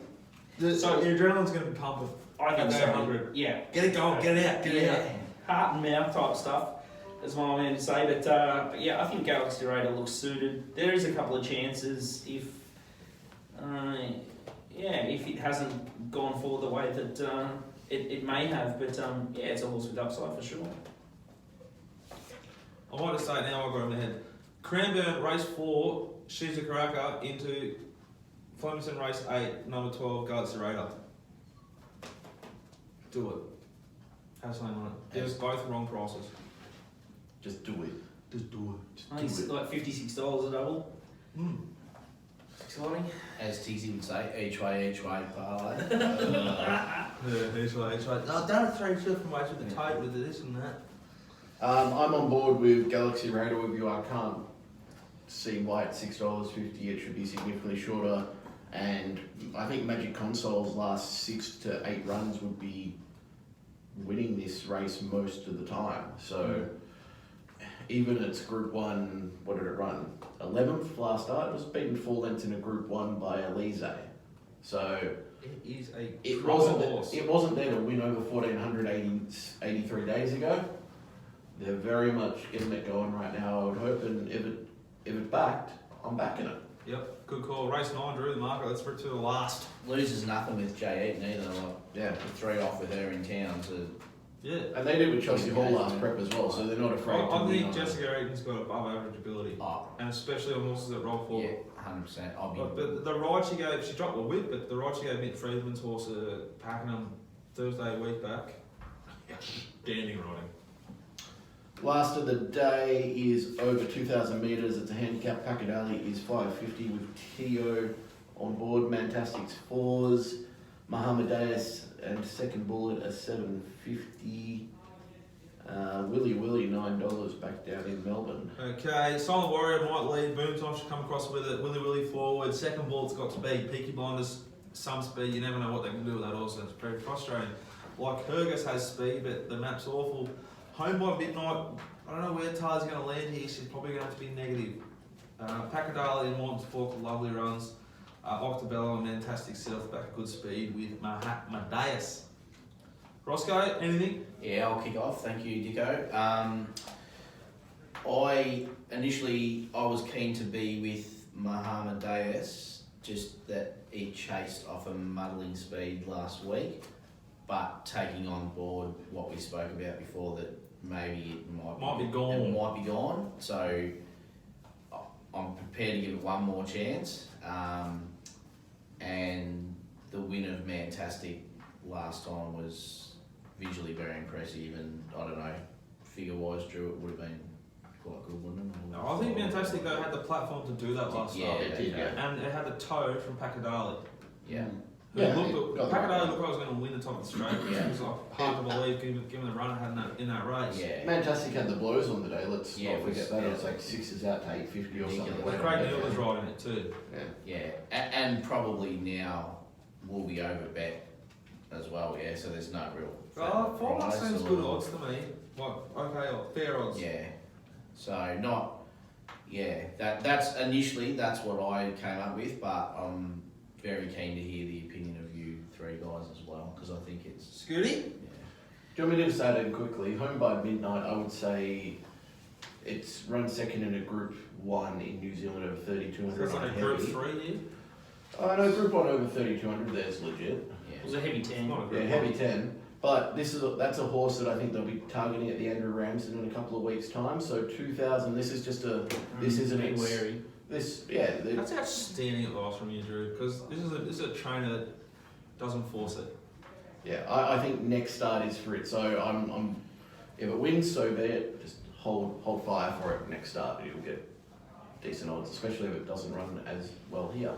so your adrenaline's going to be pumping. I think At so. 100. Yeah. Get it going, get it out, get it out. Heart and mouth type stuff, as my man to say. But yeah, I think Galaxy Raider looks suited. There is a couple of chances if it hasn't gone forward the way that it may have. But yeah, it's a horse with upside for sure. I might just say it now, I've got it in my head. Cranbourne, race 4, Shiza Karaka into Flemington, race 8, number 12, Galaxy Raider. Do it. Have something on it. Give us both wrong prices. just do it. Just do I think it's like $56 a double. it. Exciting. As Teasy would say, each way, parlay. Yeah, each way. No, don't throw yourself from ways with the tape with this and that. I'm on board with Galaxy Raider with you. I can't see why it's $6.50. It should be significantly shorter. And I think Magic Console's last 6 to 8 runs would be winning this race most of the time. So even its Group 1, what did it run? 11th last start. It was beaten 4 lengths in a Group 1 by Elise. So It is a it horse. wasn't there to win over 1,483 days ago. They're very much getting it going right now, I would hope, and if it backed, I'm backing it. Yep, good call. Race 9 drew the market. Let's to the last. Loses nothing with Jay Eaton either. Like, Yeah. the 3 off with her in town. So Yeah. And they did with Chelsea Hall last prep as well, so they're not afraid to I win think on it. Jessica Eaton's got above average ability. oh, And especially on horses that roll forward. yeah, 100%. I'll be. But the ride she gave, she dropped the whip, but the ride she gave Mick Friedman's horse at Pakenham Thursday week back. Standing riding. Last of the day is over 2,000 metres. It's a handicap. Pacadali is 550 with Tio on board. Mantastic's 4s. Mohammedaeus and Second Bullet are 750. Willy $9 back down in Melbourne. Okay, Silent Warrior might lead. Boomtime should come across with it. Willy forward. Second Bullet's got speed. Peaky Blinders, some speed. You never know what they can do with that horse. It's very frustrating. Like Hergus has speed, but the map's awful. Home by Midnight, I don't know where Tara's going to land here. She's probably going to have to be negative. Pacadali and Morton's Fork, lovely runs. Octobello and Fantastic sit off the back of good speed with Mohammedaeus. Roscoe, anything? Yeah, I'll kick off. Thank you, Dicko. initially I was keen to be with Muhammad Diaz, just that he chased off a muddling speed last week, but taking on board what we spoke about before, that maybe it Might be gone. It might be gone. So I'm prepared to give it one more chance. And the win of Mantastic last time was visually very impressive, and I don't know, figure-wise, Drew, it would have been quite good, wouldn't it? No, I think Fantastic though had the platform to do that last Yeah, start. it did, yeah. And it had the toe from Pakadali. Yeah. Who Yeah, looked got at, the right Pakadali one. looked like he was going to win the top of the straight, which Yeah. was like hard to believe given the run it had in that race. Yeah. Fantastic had the blows on the day. Let's Yeah, not it was- forget that. It was yeah. like 6s out to 850 or something. Ridiculous. Well, Craig Neal was riding it too. Yeah. Yeah, and probably now will be over bet as well, yeah, so there's no real... Oh, 4 price seems or- good odds to me. Like, okay, fair odds. Yeah, so not... Yeah, that's what I came up with, but I'm very keen to hear the opinion of you three guys as well, because I think it's... Scooty? Yeah. Do you want me to say it quickly? Home by Midnight, I would say it's run second in a Group 1 in New Zealand over 3,200 There's on like a heavy. group 3 here. Oh no, Group 1 over 3,200, there's legit. It was a heavy 10. Not a Yeah, group heavy 1. 10. But that's a horse that I think they'll be targeting at the Andrew Ramsden in a couple of weeks' time. So 2,000. This is just a. This isn't Be ex- wary. This yeah. That's outstanding advice from you, Drew, because this is a trainer that doesn't force it. Yeah. I think next start is for it. So I'm if it wins, so be it. Just hold fire for it. Next start, you'll get decent odds, especially if it doesn't run as well here.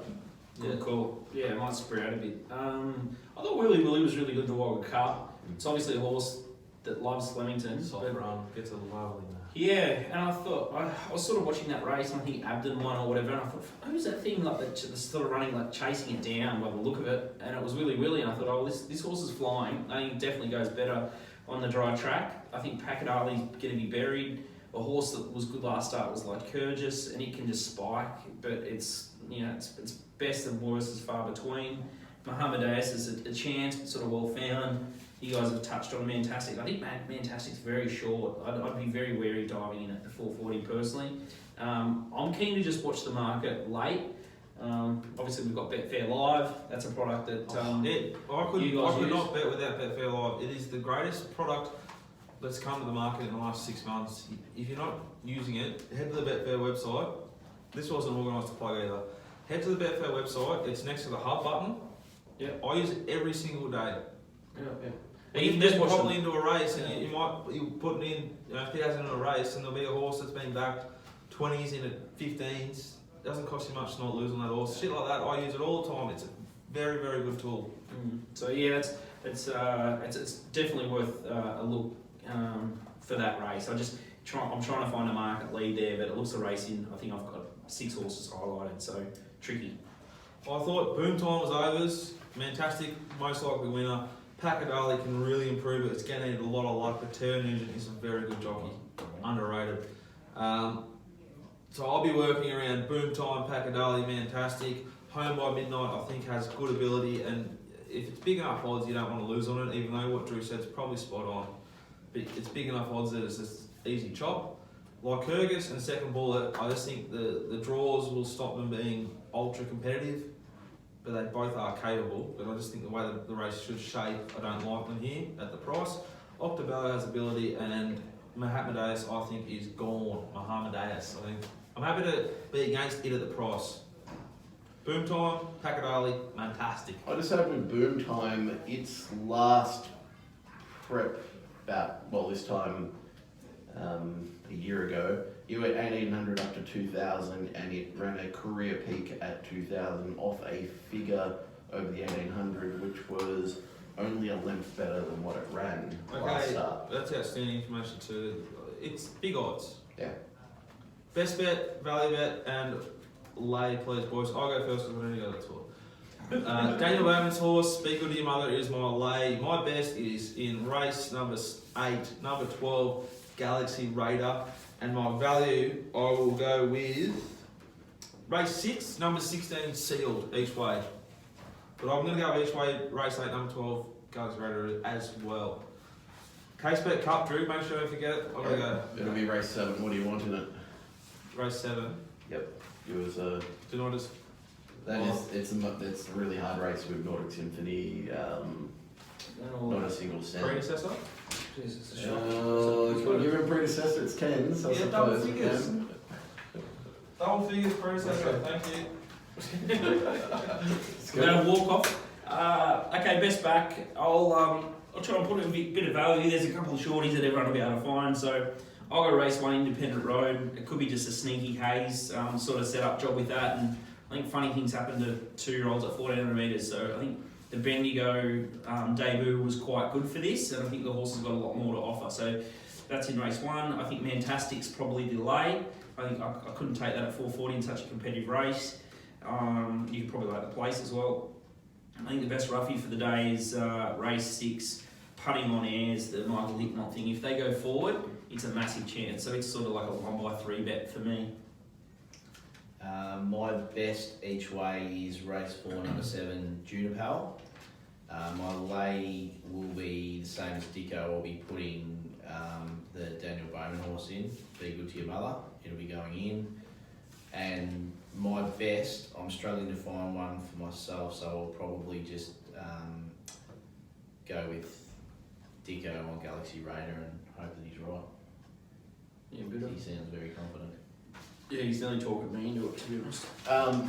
Good call. Yeah, it might spread out a bit. I thought Willy Willy was really good in the Wagga Cup. It's obviously a horse that loves Flemington. Soft but run, gets a lovely man. yeah, and I thought, I was sort of watching that race, and I think Abden won or whatever, and I thought, who's that thing like that's sort of running, like chasing it down by the look of it? And it was Willy Willy, and I thought, oh, this horse is flying. I think it definitely goes better on the dry track. I think Pakadali's going to be buried. A horse that was good last start was like Kurgis, and it can just spike, but it's it's best and worst is far between. Muhammad Diaz is a chance, but sort of well found. You guys have touched on Mantastic. I think Mantastic's very short. I'd be very wary diving in at the 440 personally. I'm keen to just watch the market late. Obviously we've got Betfair Live. That's a product that I could you guys use. not bet without Betfair Live. It is the greatest product that's come to the market in the last 6 months. If you're not using it, head to the Betfair website. This wasn't organised to plug either. Head to the Betfair website. It's next to the hub button. Yeah. I use it every single day. yeah. And you can just probably into a race, and you put it in 1,000 in a race, and there'll be a horse that's been backed 20s into 15s. Doesn't cost you much to not lose on that horse. Shit like that, I use it all the time. It's a very, very good tool. So yeah, it's definitely worth a look for that race. I'm trying to find a market lead there, but it looks a race in. I think I've got 6 horses highlighted, so tricky. I thought Boom Time was overs. Fantastic, most likely winner. Pakadali can really improve it. It's going to need a lot of luck, but Terra Nugent is a very good jockey. Underrated. So I'll be working around Boom Time, Pakadali, Fantastic. Home by Midnight, I think, has good ability, and if it's big enough odds, you don't want to lose on it, even though what Drew said is probably spot on. But it's big enough odds that it's just easy chop. Like Kurgis and Second Bullet, I just think the draws will stop them being ultra competitive, but they both are capable. But I just think the way the race should shape, I don't like them here at the price. Octobello has ability, and Muhammad I think is gone. Muhammad I think I'm happy to be against it at the price. Boom Time, Pakadali, fantastic. I just had with Boom Time, its last prep this time a year ago, you went 1,800 up to 2,000, and it ran a career peak at 2,000 off a figure over the 1,800, which was only a length better than what it ran last Okay, start. that's outstanding information too. It's big odds. Yeah. Best bet, value bet, and lay, please, boys. I'll go first because I need to go to the tour. Daniel Bowman's horse, Be Good to Your Mother, is my lay. My best is in race number 8, number 12, Galaxy Raider. And my value, I will go with race 6, number 16, Sealed, each way. But I'm going to go each way, race 8, number 12, Galaxy Raider as well. Case Bet Cup, Drew, make sure I don't forget it. I'm going to go. It'll be race 7. What do you want in it? race 7. It was Do you know what it's? it's a really hard race with Nordic Symphony. Not a single cent. Predecessor? Jesus, it's a shock. Given predecessor, it's 10. So I Yeah, double suppose. figures. Double figures predecessor. Thank you. We're going to walk off. Okay, best back. I'll try and put in a bit of value. There's a couple of shorties that everyone will be able to find. So I'll go race 1 Independent Road. It could be just a sneaky haze sort of setup job with that. And I think funny things happen to 2-year-olds at 1400 metres. So I think the Bendigo debut was quite good for this. And I think the horse has got a lot more to offer. So that's in race 1. I think Mantastic's probably delay. I think I couldn't take that at 440 in such a competitive race. You could probably like the place as well. I think the best roughie for the day is race 6, Putting on Airs, the Michael Hickmott thing. If they go forward, it's a massive chance. So it's sort of like a 1x3 bet for me. My best each way is race 4, number 7, Junipal. My lay will be the same as Dicko. I'll be putting the Daniel Bowman horse in, Be Good to Your Mother. It'll be going in. And my best, I'm struggling to find one for myself, so I'll probably just go with Dicko on Galaxy Raider and hope that he's right. Yeah, good. He sounds very confident. Yeah, he's nearly talking me into it, to be honest.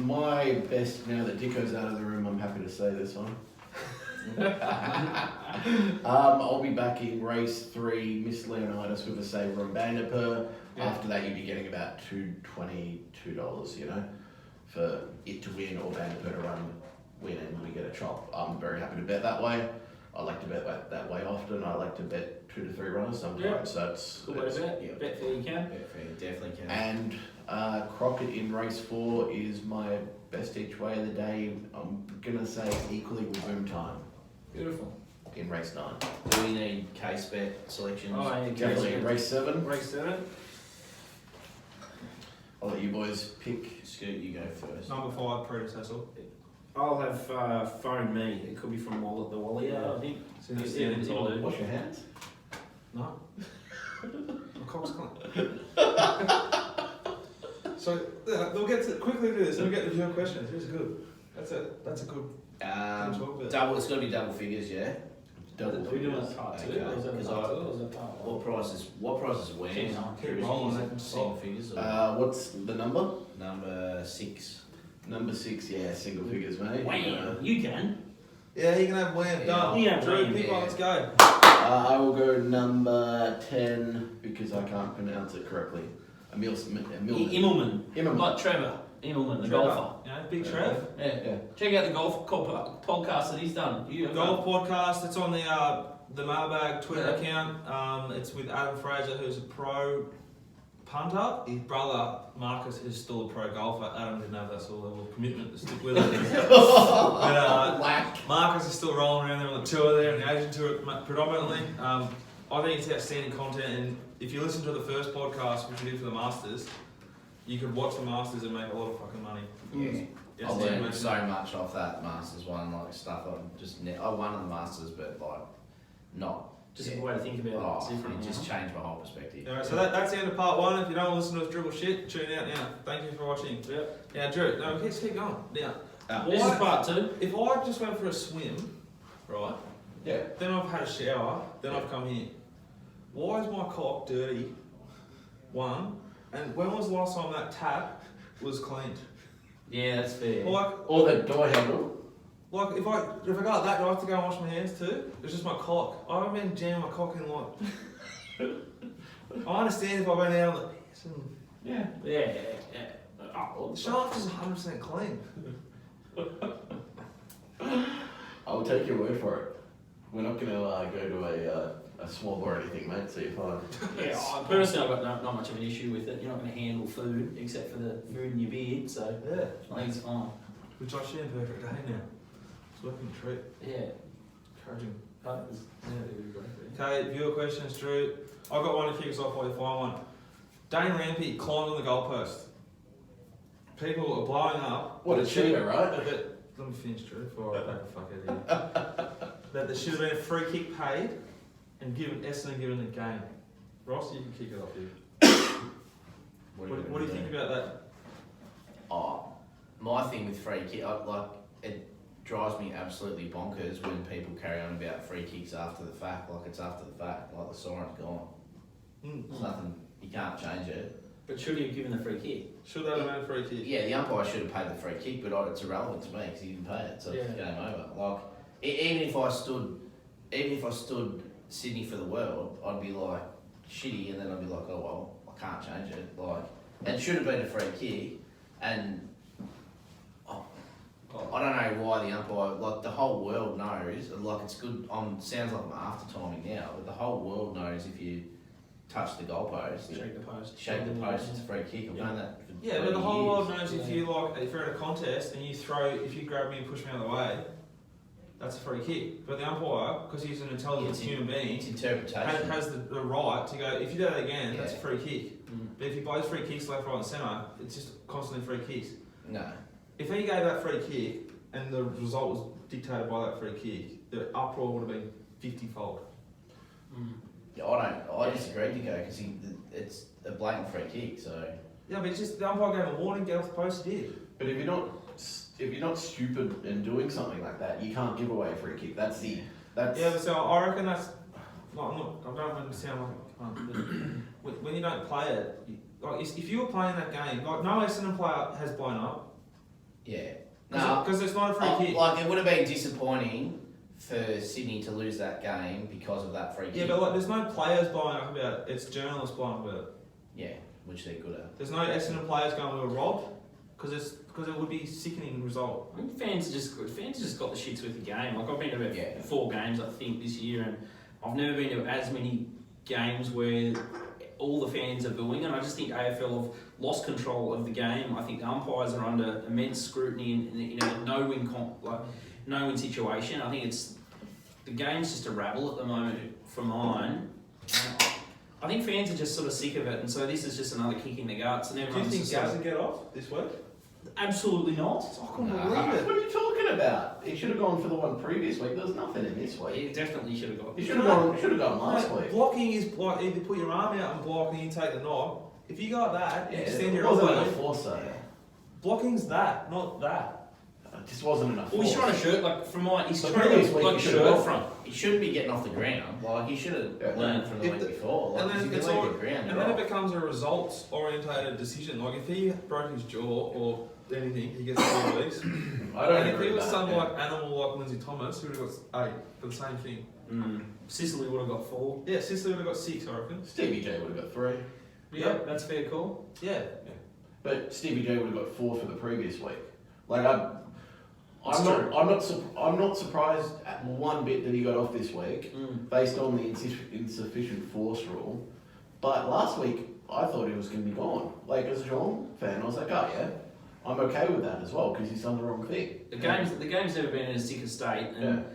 My best, now that Dicko's out of the room, I'm happy to say this one. I'll be back in race 3, Miss Leonidas with a saver on Vanderpur. Yeah. After that, you'd be getting about $22, you know, for it to win or Vanderpur to win and we get a chop. I'm very happy to bet that way. I like to bet that way often. I like to bet 2 to 3 runners sometimes. Yeah. So it's Good way to bet. yeah. Bet fair you can. Yeah, definitely can. And Crockett in race 4 is my best each way of the day. I'm gonna say equally with Boom Time Beautiful. in race 9. Do we need case bet selections? Oh, yeah, Definitely in race 7. Race 7. I'll let you boys pick. Scoot, you go first. Number 5, predecessor. I'll have Phone Me. It could be from Wallet the Wallier, I think. It's in the Yeah, standings. it'll do. Wash your hands. No. My cock's clean. So we'll get to quickly do this. We'll get to your questions. Here's good. That's a good. Double. It's got to be double figures, yeah. Double Are we doing figures. that part 2? Okay, Or is that because part 2 or is that part 1? What price is when? Keep on. Keep rolling. Single figures. Or What's the number? number 6. Number 6, yeah, single figures, mate. Wham! You can. Yeah, you can have Wham. Yeah. Done. You have Drew, Wham, pick yeah. one. Let's go. I will go number 10 because I can't pronounce it correctly. Immelman. Immelman. Like Trevor. Immelman, the Trevor. golfer. You know, Big Trev. Yeah. Check out the golf podcast that he's done. Golf podcast. It's on the Mailbag Twitter account. It's with Adam Fraser, who's a pro punter. His brother Marcus is still a pro golfer. Adam didn't have that sort of level of commitment to stick with it. But Marcus is still rolling around there on the tour there, and the Asian tour predominantly. I think it's outstanding content, and if you listen to the first podcast, which we did for the Masters, you could watch the Masters and make a lot of fucking money. Yeah. Yes, I yeah, learned mate. so much off that Masters one, like stuff I won on the Masters, but like not. Just a way to think about it. It's different. It just changed my whole perspective. Alright, so that's the end of part 1. If you don't listen to us dribble shit, tune out now. Thank you for watching. Yep. Now, Drew, no, let's keep going. Now, This is part 2. if I just went for a swim, right, Yeah. then I've had a shower, then I've come here, why is my cock dirty? 1, and when was the last time that tap was cleaned? Yeah, that's fair. Like, Or the door handle. if I go like that, do I have to go and wash my hands too? It's just my cock. I haven't been jamming my cock in like. I understand if I went out on the piss and Yeah. Oh, the shaft is 100% clean. I'll take your word for it. We're not going to go to a swab or anything, mate, so you're fine. Yeah, personally, I've got not much of an issue with it. You're not going to handle food except for the food in your beard, so Yeah. I think it's fine. Which I shampoo every day now. It's working a treat. Yeah. Encouraging. Yeah. Okay, viewer questions, Drew. I've got one to kick us off while you find one. Dane Rampy climbed on the goalpost. People are blowing up. What a cheater, right? Let me finish, Drew, before I take the fuck out of here. That there should have been a free kick paid and Essendon given the game. Ross, you can kick it off here. What do you think about that? Oh, my thing with free kick, it drives me absolutely bonkers when people carry on about free kicks after the fact, like it's after the fact, like the siren's gone. There's nothing, you can't change it. But should he have given the free kick? Should they have made a free kick? Yeah, the umpire should have paid the free kick, but it's irrelevant to me because he didn't pay it, so it's game over. Like, even if I stood Sydney for the world, I'd be like shitty, and then I'd be like, oh well, I can't change it. Like, it should have been a free kick, and I don't know why the umpire, like the whole world knows, like it's good, sounds like I'm after timing now, but the whole world knows if you touch the goalpost, shake the post, it's a free kick. I've done that for Yeah, but the whole world knows if you're at a contest and if you grab me and push me out of the way, that's a free kick. But the umpire, because he's an intelligent human being, it's interpretation. has the right to go, if you do that again, that's a free kick. But if he blows free kicks left, right and centre, it's just constantly free kicks. No. If he gave that free kick and the result was dictated by that free kick, the uproar would have been 50-fold. Yeah, I disagree, Nico, because it's a blatant free kick, so... Yeah, but it's just, the umpire gave a warning, get off the post, he did. But if you're not stupid in doing something like that, you can't give away a free kick. That's Yeah, but so I reckon that's... Like, I don't want to sound like... when you don't play it, like if you were playing that game, like no Essendon player has blown up. Yeah. Because it's not a free kick. Like, it would have been disappointing for Sydney to lose that game because of that free kick. Yeah, but like, there's no players blowing up about it. It's journalists blowing up about it. Yeah, which they're good at. There's no Essendon players going, we were robbed, because it would be a sickening result. I think fans just got the shits with the game. Like I've been to about 4 games I think this year, and I've never been to as many games where all the fans are booing, and I just think AFL have lost control of the game. I think the umpires are under immense scrutiny in a no-win situation. I think the game's just a rabble at the moment for mine. I think fans are just sort of sick of it, and so this is just another kick in the guts. And Do you think Gaz will get off this week? Absolutely not. I couldn't believe it. What are you talking about? He should have gone for the one previous week. There was nothing in this week. He definitely should have got. He should have gone last week. Blocking is like either put your arm out and block and you take the knock. If you got that, you extend your it wasn't elbow. enough force though. Blocking's that, not that. It just wasn't enough Well, he's force. trying to shirt, like, from mine, he's The trying previous to week like he should've shirt gone. front. He shouldn't be getting off the ground. Like, he should have learned from the week before. Like, And then, if you it's leave all, the ground, and then it becomes a results-orientated decision. Like if he broke his jaw or anything, he gets 4 weeks. I don't And if agree he with was that, some yeah. like animal like Lindsay Thomas, he would have got 8 for the same thing. Sicily would have got 4. Yeah, Sicily would have got 6, I reckon. Stevie J would have got 3. Yeah, that's fair call. Yeah. But Stevie J would have got 4 for the previous week. Like It's I'm not surprised at one bit that he got off this week, based on the insufficient force rule. But last week I thought he was going to be gone. Like as a Geelong fan, I was like, oh yeah, I'm okay with that as well because he's done the wrong thing. The game's never been in a sicker state, and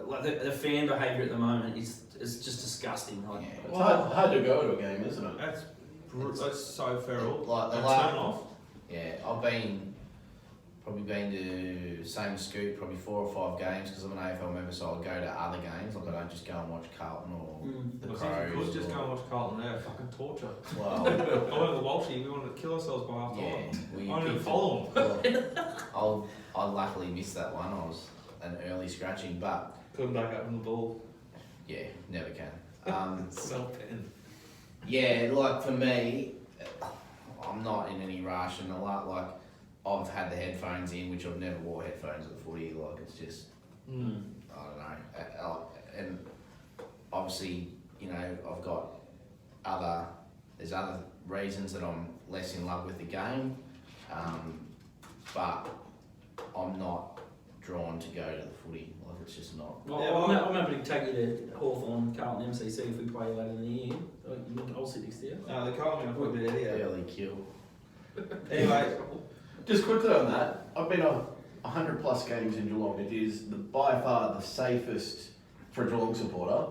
like the fan behaviour at the moment is just disgusting. Like, It's hard to go to a game, isn't it? That's so feral. Like the Turn last, off. yeah, I've probably been to same as Scoot, probably 4 or 5 games because I'm an AFL member, so I'll go to other games. Like I don't just go and watch Carlton or the I think Crows. we could just go and watch Carlton now. Fucking torture. Well, I went to the Walshy. We wanted to kill ourselves by half yeah, time. we I didn't picked follow them. Well, I luckily missed that one. I was an early scratching, but Couldn't back up from the ball. yeah, never can. Self-pen. Yeah, like for me, I'm not in any rush, and like I've had the headphones in, which I've never wore headphones at the footy. Like it's just, I don't know, and obviously, you know, I've got there's other reasons that I'm less in love with the game, but I'm not drawn to go to the footy. Like it's just not. Well, I'm happy to take you to Hawthorn, Carlton, MCC if we play later in the year. I'll sit next to you. No, they can't win a bit earlier. Early kill. Anyway, Just quickly on that, I've been on 100 plus games in Geelong. It is by far the safest for a Geelong supporter,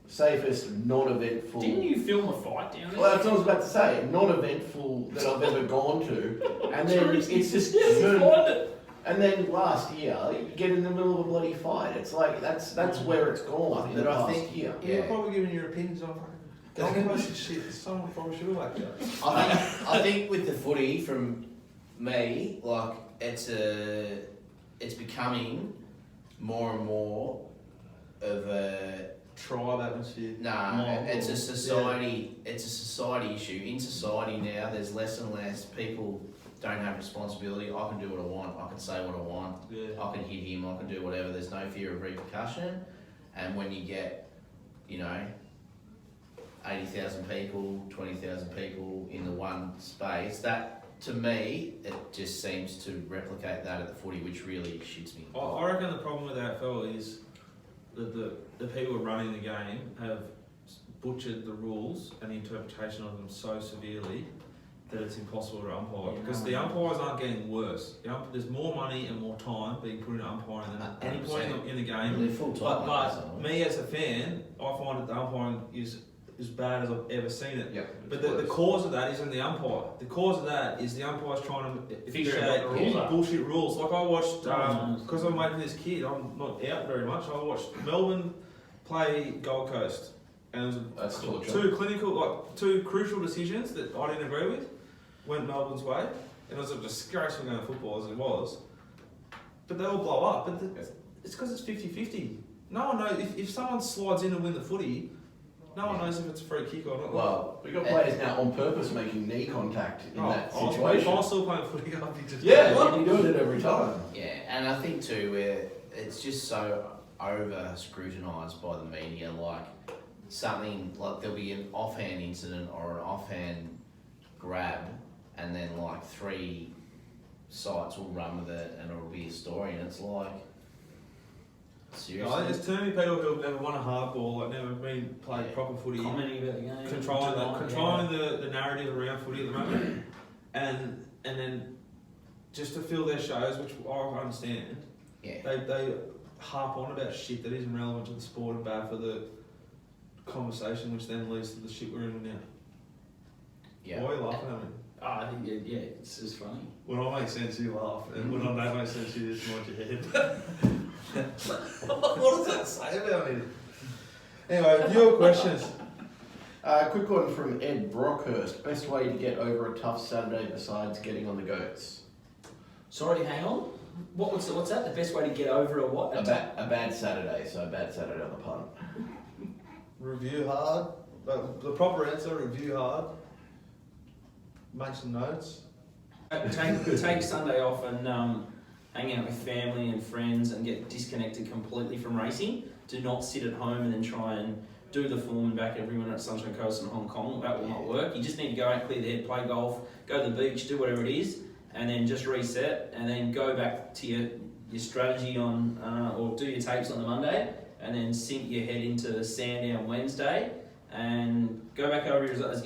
safest non-eventful. Didn't you film a fight down there? Well, that's what I was about to say. Non-eventful that I've ever gone to, and then it's just turned. And then last year, you get in the middle of a bloody fight. It's like that's where it's gone. But I I think- think year. you're probably giving your opinions on Don't give us shit. Someone probably should have like that. I think with the footy, from me, like it's becoming more and more of a Tribe atmosphere. it's a society. It's a society issue. In society now, there's less and less people don't have responsibility. I can do what I want. I can say what I want. Yeah. I can hit him. I can do whatever. There's no fear of repercussion. And when you get, 80,000 people, 20,000 people in the one space, that, to me, it just seems to replicate that at the footy, which really shits me. I reckon the problem with AFL is that the people running the game have butchered the rules and the interpretation of them so severely that it's impossible to umpire. Because the umpires aren't getting worse. There's more money and more time being put into umpiring than at any point in the game. They're full-time. But me as a fan, I find that the umpiring is as bad as I've ever seen it. Yeah. But the cause of that isn't the umpire. The cause of that is the umpire's trying to Figure out what the rules are. bullshit rules. Like I watched, because I'm waiting for this kid, I'm not out very much. I watched Melbourne play Gold Coast, and it was two crucial decisions that I didn't agree with. Went Melbourne's way, and it was a disgraceful game of football as it was. But they all blow up. But it's because it's 50-50. No one knows if someone slides in to win the footy. No one knows if it's a free kick or not. Well, we've got players now on purpose making knee contact in that situation. If I was still playing footy, I'd be just... Yeah, you're doing it every time. Yeah, and I think too, it's just so over scrutinised by the media. Like something like there'll be an offhand incident or an offhand grab, and then like 3 sites will run with it, and it'll be a story, and it's like. Seriously? No, there's too many people who've never won a hardball, like never been played proper footy, Commenting about the game. controlling the narrative around footy at the moment, and then just to fill their shows, which I understand, they harp on about shit that isn't relevant to the sport and bad for the conversation, which then leads to the shit we're in now. Yeah. Why are you laughing at me? I think it's just funny. When I make sense, you laugh, and when I don't make sense, you just nod your head. What does that say about me? Anyway, viewer questions. Quick one from Ed Brockhurst. Best way to get over a tough Saturday besides getting on the goats? Sorry, hang on. What's that? The best way to get over a what? A bad Saturday. So a bad Saturday on the punt. Review hard. The proper answer, review hard. Make some notes. Take Sunday off and hang out with family and friends and get disconnected completely from racing. Do not sit at home and then try and do the form and back everyone at Sunshine Coast and Hong Kong. That will not work. You just need to go out, clear the head, play golf, go to the beach, do whatever it is, and then just reset and then go back to your strategy on, or do your tapes on the Monday, and then sink your head into Sandown Wednesday and go back over your results.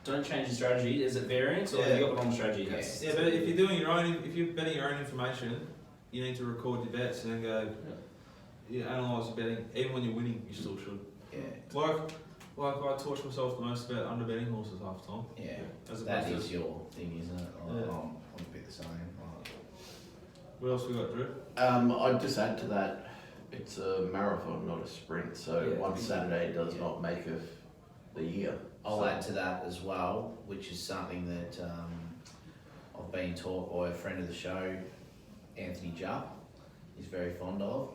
Don't change your strategy. Is it variance or have you got the wrong strategy? But if you're doing if you're betting your own information, you need to record your bets and then go. You analyse your betting. Even when you're winning, you still should. Yeah. Like I torture myself the most about under betting horses half the time. Yeah. That is your thing, isn't it? I'm a bit the same. What else we got, Drew? I'd just add to that. It's a marathon, not a sprint. So one Saturday does not make the year. I'll add to that as well, which is something that I've been taught by a friend of the show, Anthony Jupp, is very fond of.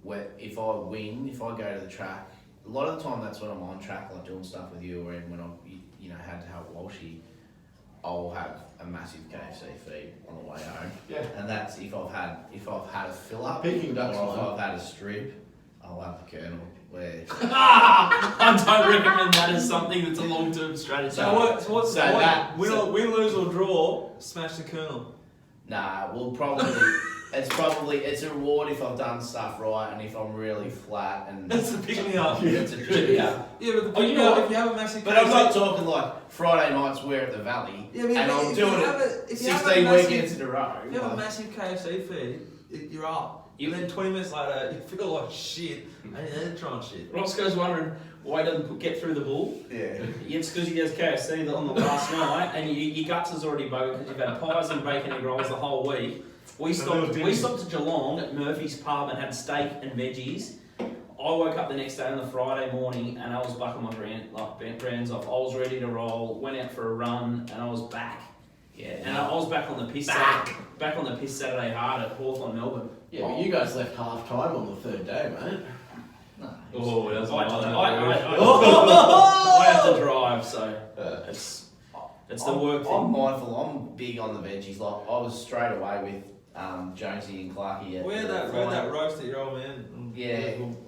Where if I go to the track, a lot of the time that's when I'm on track, like doing stuff with you, or when I had to help Walshy, I'll have a massive KFC feed on the way home. Yeah. And that's if I've had a fill up, Peking or duck's if fine. I've had a strip, I'll have the Colonel. Where I don't recommend that as something that's a long-term strategy. Win, lose or draw, smash the Colonel. Nah, it's a reward if I've done stuff right and if I'm really flat and That's a pick me up. it's a pick up. Yeah, but the pick me up, if you have a massive But I'm not talking like Friday nights we're at the Valley and I'm doing it 16 weekends in a row. If you have a massive KFC feed, you're up. And then 20 minutes later, you feel like shit and then trying shit. Roscoe's wondering why he doesn't get through the bull. Yeah. It's because he has KFC on the last night and your guts is already buggered because you've had pies and bacon egg rolls the whole week. We stopped at Geelong at Murphy's Pub and had steak and veggies. woke up the next day on the Friday morning and I was back on my brands off. I was ready to roll. Went out for a run and I was back. Yeah. And I was back on the piss. Back on the piss Saturday hard at Hawthorn, Melbourne. Yeah, but you guys left half time on the third day, mate. No, Oh, that's I had to drive, so it's the work thing. I'm mindful. I'm big on the veggies. Like I was straight away with Jonesy and Clarkie at Where that roast at your old man?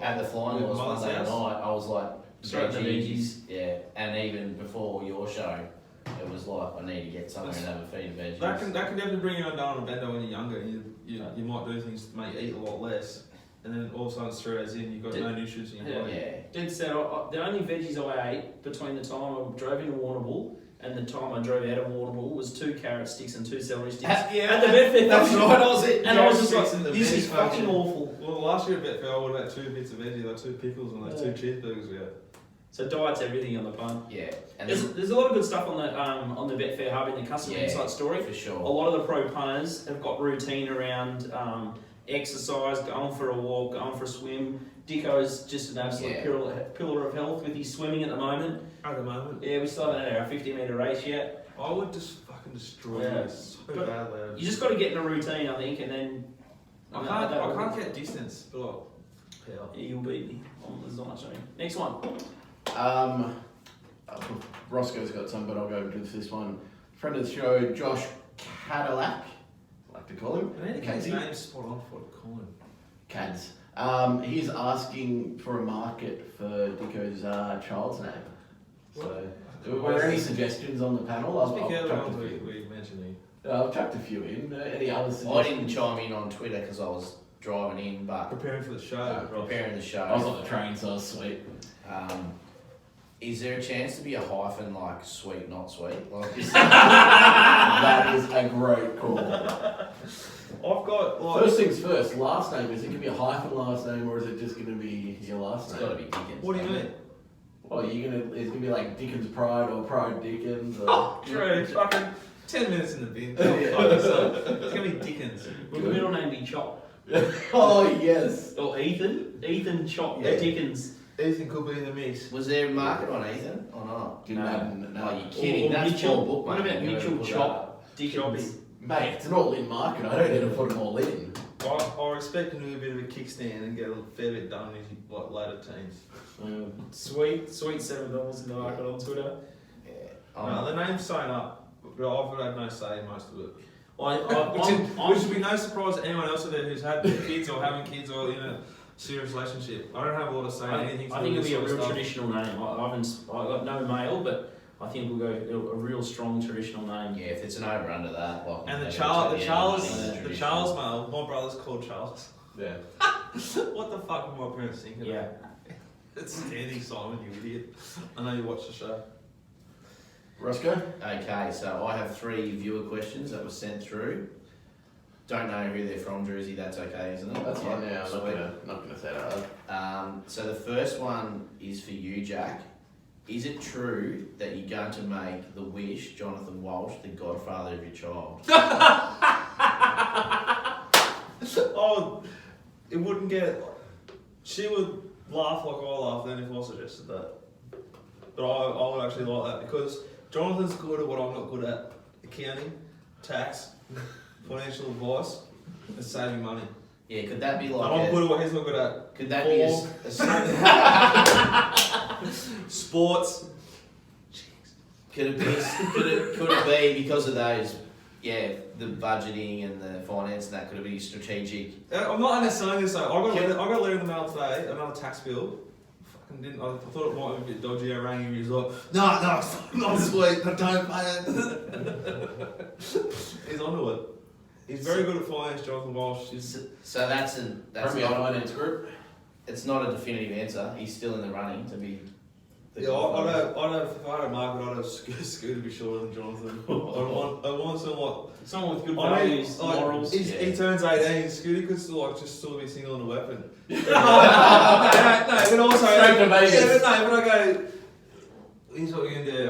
at the flying was Mother's Monday house? night. I was like Straight to veggies. Yeah, and even before your show, it was like I need to get somewhere and have a feed of veggies. That can definitely bring you down on a bender when you're younger. You might do things to make you eat a lot less, and then all of a sudden 3 days in you've got no nutrients in your body. Yeah. Dead set. The only veggies I ate between the time I drove into Warrnambool and the time I drove out of Warrnambool was 2 carrot sticks and 2 celery sticks. Yeah, and the Betfair that's function. right. I was it. And I was just Carrot sticks like, and the this veg is fucking function. awful. Well, last year at Betfair I would have had 2 bits of veggie, like 2 pickles and like 2 cheeseburgers we had. So diet's everything on the pun. Yeah, and There's a lot of good stuff on the Betfair Hub in the customer insight story. for sure. A lot of the pro punters have got routine around exercise, going for a walk, going for a swim. Dicko's just an absolute pillar of health with his swimming at the moment. At the moment. Yeah, we still haven't had our 50-metre race yet. I would just fucking destroy you so But badly. You just got to get in a routine, I think, and then... I can't get distance, but yeah, you'll beat me. There's not much on him. Next one. Roscoe's got some, but I'll go do this one. Friend of the show, Josh Cadillac, I like to call him. his name's spot on for what to call him. Cads. He's asking for a market for Dicko's child's name. So, were there any suggestions on the panel? Let's be careful what we mentioned here. I've chucked a few in. Any other suggestions? I didn't chime in on Twitter because I was driving in, but Preparing for the show. preparing the show. I was on the train, so I was sweet. Is there a chance to be a hyphen like sweet, not sweet? Like That is a great call. I've got like First things first, last name. Is it going to be a hyphen last name or is it just going to be your last it's name? got to be Dickens. what do you mean? Well, it's going to be like Dickens Pride or Pride Dickens. Or, Oh, true. Fucking 10 minutes in the bin. Yeah. Fuck yourself. It's gonna be Dickens. Will the middle name be Chop? Oh, yes. Or Ethan? Ethan Chop Yeah. Dickens. Ethan could be in the mix. Was there a market on Ethan or not? No. Oh, you kidding? Or That's Mitchell. Paul Book, What mate. about You Mitchell put Chop Dickens? Mate, it's an all-in market. I don't need to put them all in. I expect him to do a bit of a kickstand and get a fair bit done in his later teens. Sweet $7 in the market on Twitter. that. Yeah. No, the name's sewn up, but I've had no say in most of it. I'm Which would be no surprise to anyone else out there who's had kids or having kids or in a serious relationship. I don't have a lot of say in anything. I think it'll be a real traditional name. I got no male, but I think we'll go a real strong traditional name. Yeah, if it's an over under that, like. And the maybe Charles it's male. My brother's called Charles. Yeah. What the fuck were my parents thinking? Yeah. It's standing Simon, you idiot. I know you watch the show. Roscoe? Okay, so I have 3 viewer questions that were sent through. Don't know who they're from, Druzy. That's okay, isn't it? That's fine. Yeah, I'm Sweet. not gonna say that. So the first one is for you, Jack. Is it true that you're going to make the Wish, Jonathan Walsh, the godfather of your child? Oh, it wouldn't get. She would laugh like I laughed then if I suggested that. But I would actually like that because Jonathan's good at what I'm not good at: accounting, tax, financial advice, and saving money. Yeah, could that be And like? I'm good at what he's not good at: Could that be sports. Could it be? Could it be because of those? Yeah, the budgeting and the finance and that could it be strategic? I'm not underselling this though. I got a letter in the mail today, another tax bill. Fucking didn't. I thought it might be a bit dodgy. I rang him. He was like, "No, it's not sweet. I don't pay it." He's onto it. He's very good at finance, Jonathan Walsh. So that's Premier not. Finance Group. It's not a definitive answer. He's still in the running to be. Yeah, I'd have, if I had a market, I'd have Scooter be shorter than Jonathan. I want Someone with good I mean, values, like, morals. he turns 18, Scooter could still be single and a weapon. no, but also, Straight to Vegas. but I go, here's what you're gonna do.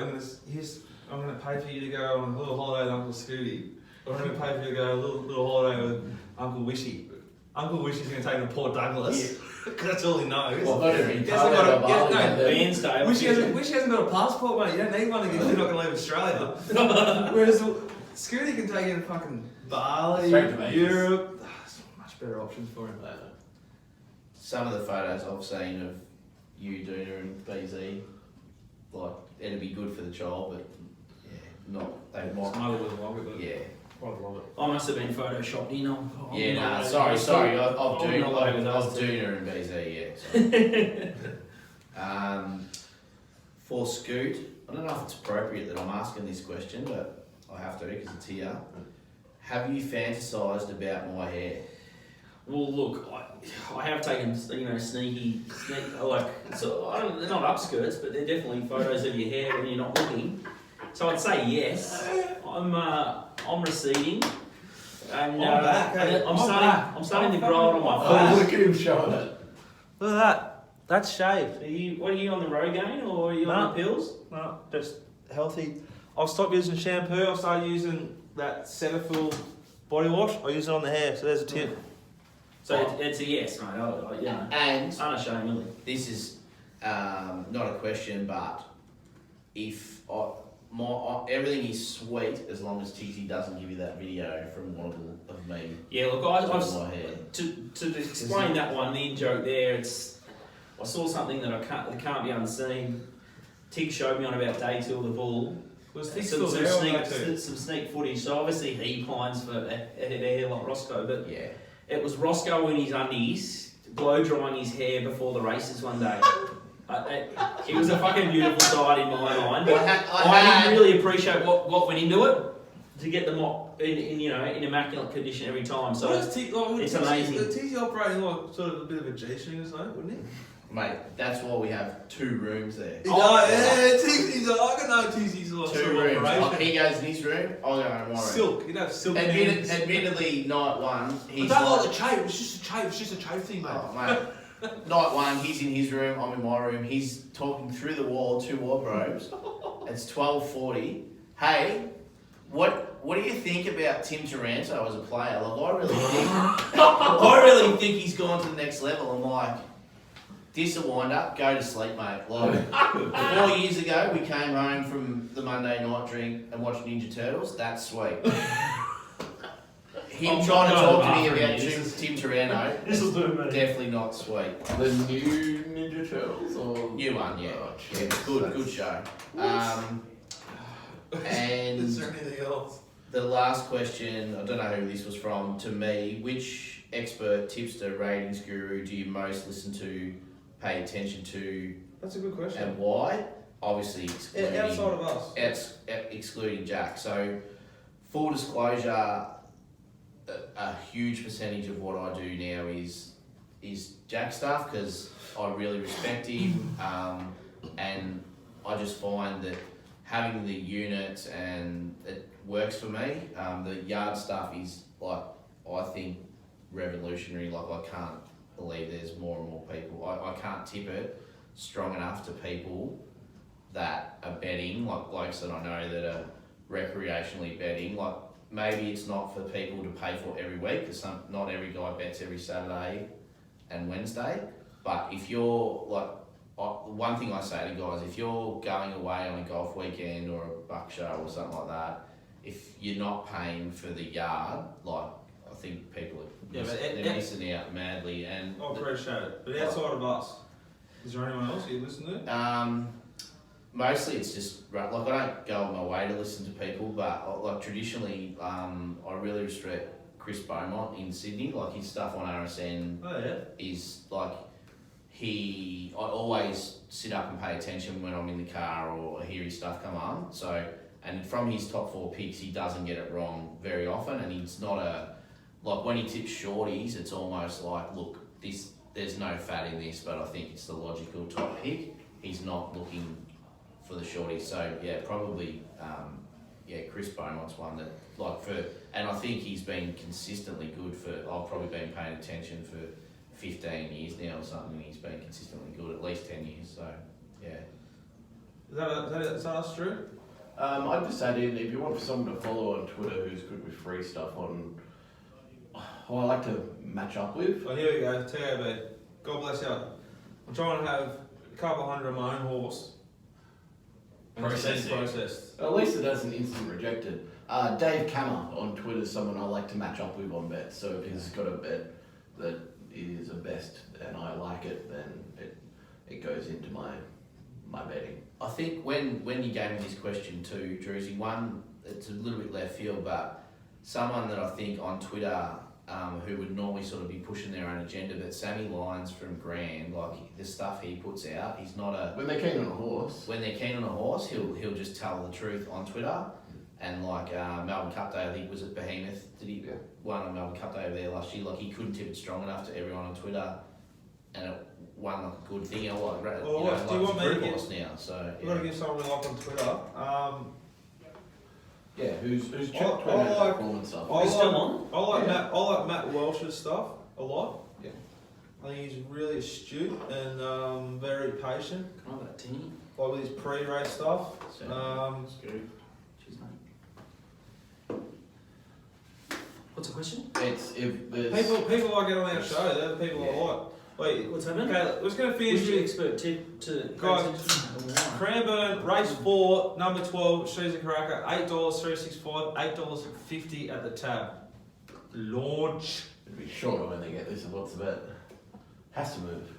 I'm gonna pay for you to go on a little holiday with Uncle Scooty. Or I'm gonna pay for you to go on a little holiday with Uncle Wishy. Uncle wishes he's going to take him to Port Douglas. Because that's all he knows. Well, not every He time hasn't got a- Bali, he has- no, but then- Bairnsdale. Wish he hasn't got a passport, mate. You don't need one if you're not going to leave Australia. Whereas Scooty can take him to fucking Bali, Straight to Vegas. Europe. There's much better options for him. Some of the photos I've seen of you, Duna, and BZ, like, it'd be good for the child, but yeah, not, they His might, mother would love it, but yeah. I'd love it. I must have been photoshopped in. Yeah, nah, sorry, of I'm not over those two. Duna and BZ, yeah. For Scoot, I don't know if it's appropriate that I'm asking this question, but I have to because it's here. Have you fantasised about my hair? Well, look, I have taken, sneaky, like, so they're not upskirts, but they're definitely photos of your hair when you're not looking. So I'd say yes. I'm receding, and I'm back, hey. I'm I'm starting back. to grow it on my Oh, face. look at him showing it. Look at that. That's shaved. What are you on the Rogaine or are you on the pills? No, just healthy. I've stopped using shampoo. I've started using that Cetaphil body wash. I use it on the hair, so there's a tip. So it's a yes, mate. And Unashamedly. this is not a question, but if everything is sweet as long as Tizzy doesn't give you that video from Woggle of me Yeah, look, doing my hair. to explain that one, the in-joke there, I saw something that can't be unseen. Tig showed me on about day 2 of the bull. Was Some, Tig some, still there on that sneak, too? some sneak footage. So obviously he pines for a hair like Roscoe, but Yeah. it was Roscoe in his undies, blow drying his hair before the races one day. It was a fucking beautiful sight in my mind. But I didn't really appreciate what went into it to get them in immaculate condition every time. So What is Tig, like, it's amazing. Tig's operating like sort of a bit of a G-string or something, wouldn't he? Mate, that's why we have 2 rooms there. Tig's like, I can know Tig's like 2 sort of rooms. operation. He goes in his room, I'll go in my room. Silk, he'd have silk hands. Admittedly, night 1, I he's don't like the chafe, it's just a chafe thing, mate. Oh, mate. Night 1, he's in his room, I'm in my room. He's talking through the wall, 2 wardrobes. It's 12:40. Hey, what do you think about Tim Taranto as a player? Like, I really think he's gone to the next level. I'm like, this a wind up, go to sleep, mate. Like 4 years ago, we came home from the Monday night drink and watched Ninja Turtles. That's sweet. Him I'm trying to not talk to going me to the about bathroom, Tim Taranto. This will do, mate. Definitely not sweet. The new Ninja Turtles or New one, yeah. Oh, Yeah, jeez, good that's- show. And Is there anything else? the last question, I don't know who this was from, to me, which expert, tipster, ratings guru do you most listen to, pay attention to, That's a good question. and why? Obviously Outside of us. excluding Jack. So, full disclosure, a huge percentage of what I do now is Jack stuff because I really respect him, and I just find that having the units and it works for me. The yard stuff is like, I think, revolutionary. Like, I can't believe there's more and more people. I can't tip it strong enough to people that are betting, like blokes that I know that are recreationally betting. Like, maybe it's not for people to pay for every week because not every guy bets every Saturday and Wednesday. But if you're like, one thing I say to guys, if you're going away on a golf weekend or a buck show or something like that, if you're not paying for the yard, like, I think people are they're missing out madly. And I appreciate it. But outside of us, is there anyone else you listen to? Mostly it's just, like, I don't go on my way to listen to people, but like traditionally, I really respect Chris Beaumont in Sydney. Like, his stuff on RSN Oh yeah. is like, I always sit up and pay attention when I'm in the car or hear his stuff come on. So, and from his top 4 picks, he doesn't get it wrong very often, and he's not like, when he tips shorties, it's almost like, look, there's no fat in this, but I think it's the logical top pick. He's not looking for the shorties. So yeah, probably Chris Beaumont's one that, like, and I think he's been consistently good for, I've probably been paying attention for 15 years now or something, and he's been consistently good, at least 10 years, so yeah. Is that us, Drew? I'd just add in, if you want someone to follow on Twitter who's good with free stuff on, who I like to match up with. Oh, here we go. TAB. God bless you. I'm trying to have a couple hundred of my own horse. And it's been Processing. processed. At least it hasn't instant rejected. Dave Kammer on Twitter is someone I like to match up with on bets. So if he's got a bet that is a best and I like it, then it goes into my betting. I think when you gave me this question too, Druzy, one, it's a little bit left field, but someone that I think on Twitter who would normally sort of be pushing their own agenda, but Sammy Lyons from Grand, like the stuff he puts out, he's not a... When they're keen on a horse. When they're keen on a horse, he'll just tell the truth on Twitter. And like Melbourne Cup Day, I think was at Behemoth, did he won a Melbourne Cup Day over there last year? Like he couldn't tip it strong enough to everyone on Twitter, and it won like a good thing. You know, like, Well, what, do you want me to group give- horse now? So We've got to give someone we like on Twitter. Yeah, who's checked I Twitter and like- form and stuff. Are we still on? I like Matt Welsh's stuff a lot. Yeah. I think he's really astute and very patient. Can I have that tinny? Like with his pre-race stuff. So, Cheers, mate. What's the question? It's if there's People like it on our show. They're the people I like. Wait, What's happening? okay, let's go Who's finish your with expert tip to Guys, Cranbourne, race 4, number 12, Shoes and Karaka, $8.365, $8.50 at the tab. Launch. it'd be shorter when they get this. What's the bet? Has to move.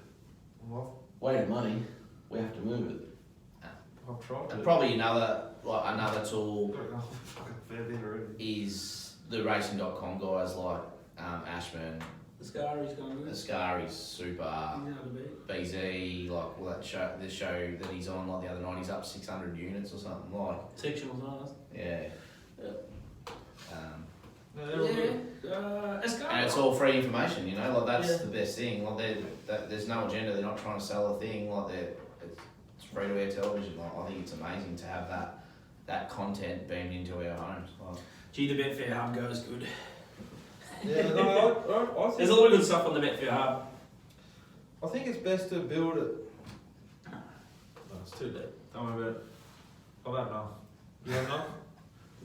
What? Weighted money. We have to move it. I've tried and to. probably another tool Fucking fair bit already. is the racing.com guys like Ashman, The Scari's going good. Ascari's super. He's out of bed. BZ, like well, the show that he's on, like the other night, he's up 600 units or something. Like, Section was yeah. Yeah. No, they're all good. nice. And it's all free information, you know. Like that's Yeah. the best thing. Like there's no agenda. They're not trying to sell a thing. Like it's free to air television. Like I think it's amazing to have that content beamed into our homes. Like, Gee, the Betfair Hub goes good. Yeah, no, I There's a lot of good stuff on the Betfair Hub. I think it's best to build it. No, it's too deep. Don't worry about it. I've had enough. You had enough?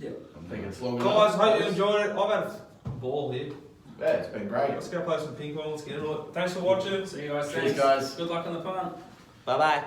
I think it's long Guys, enough. hope you enjoyed it. I've had a ball here. Yeah, it's been great. Let's go play some ping pong. Let's get into it. Thanks for watching. See you guys. Cheers, Thanks. guys. Good luck on the punt. Bye bye.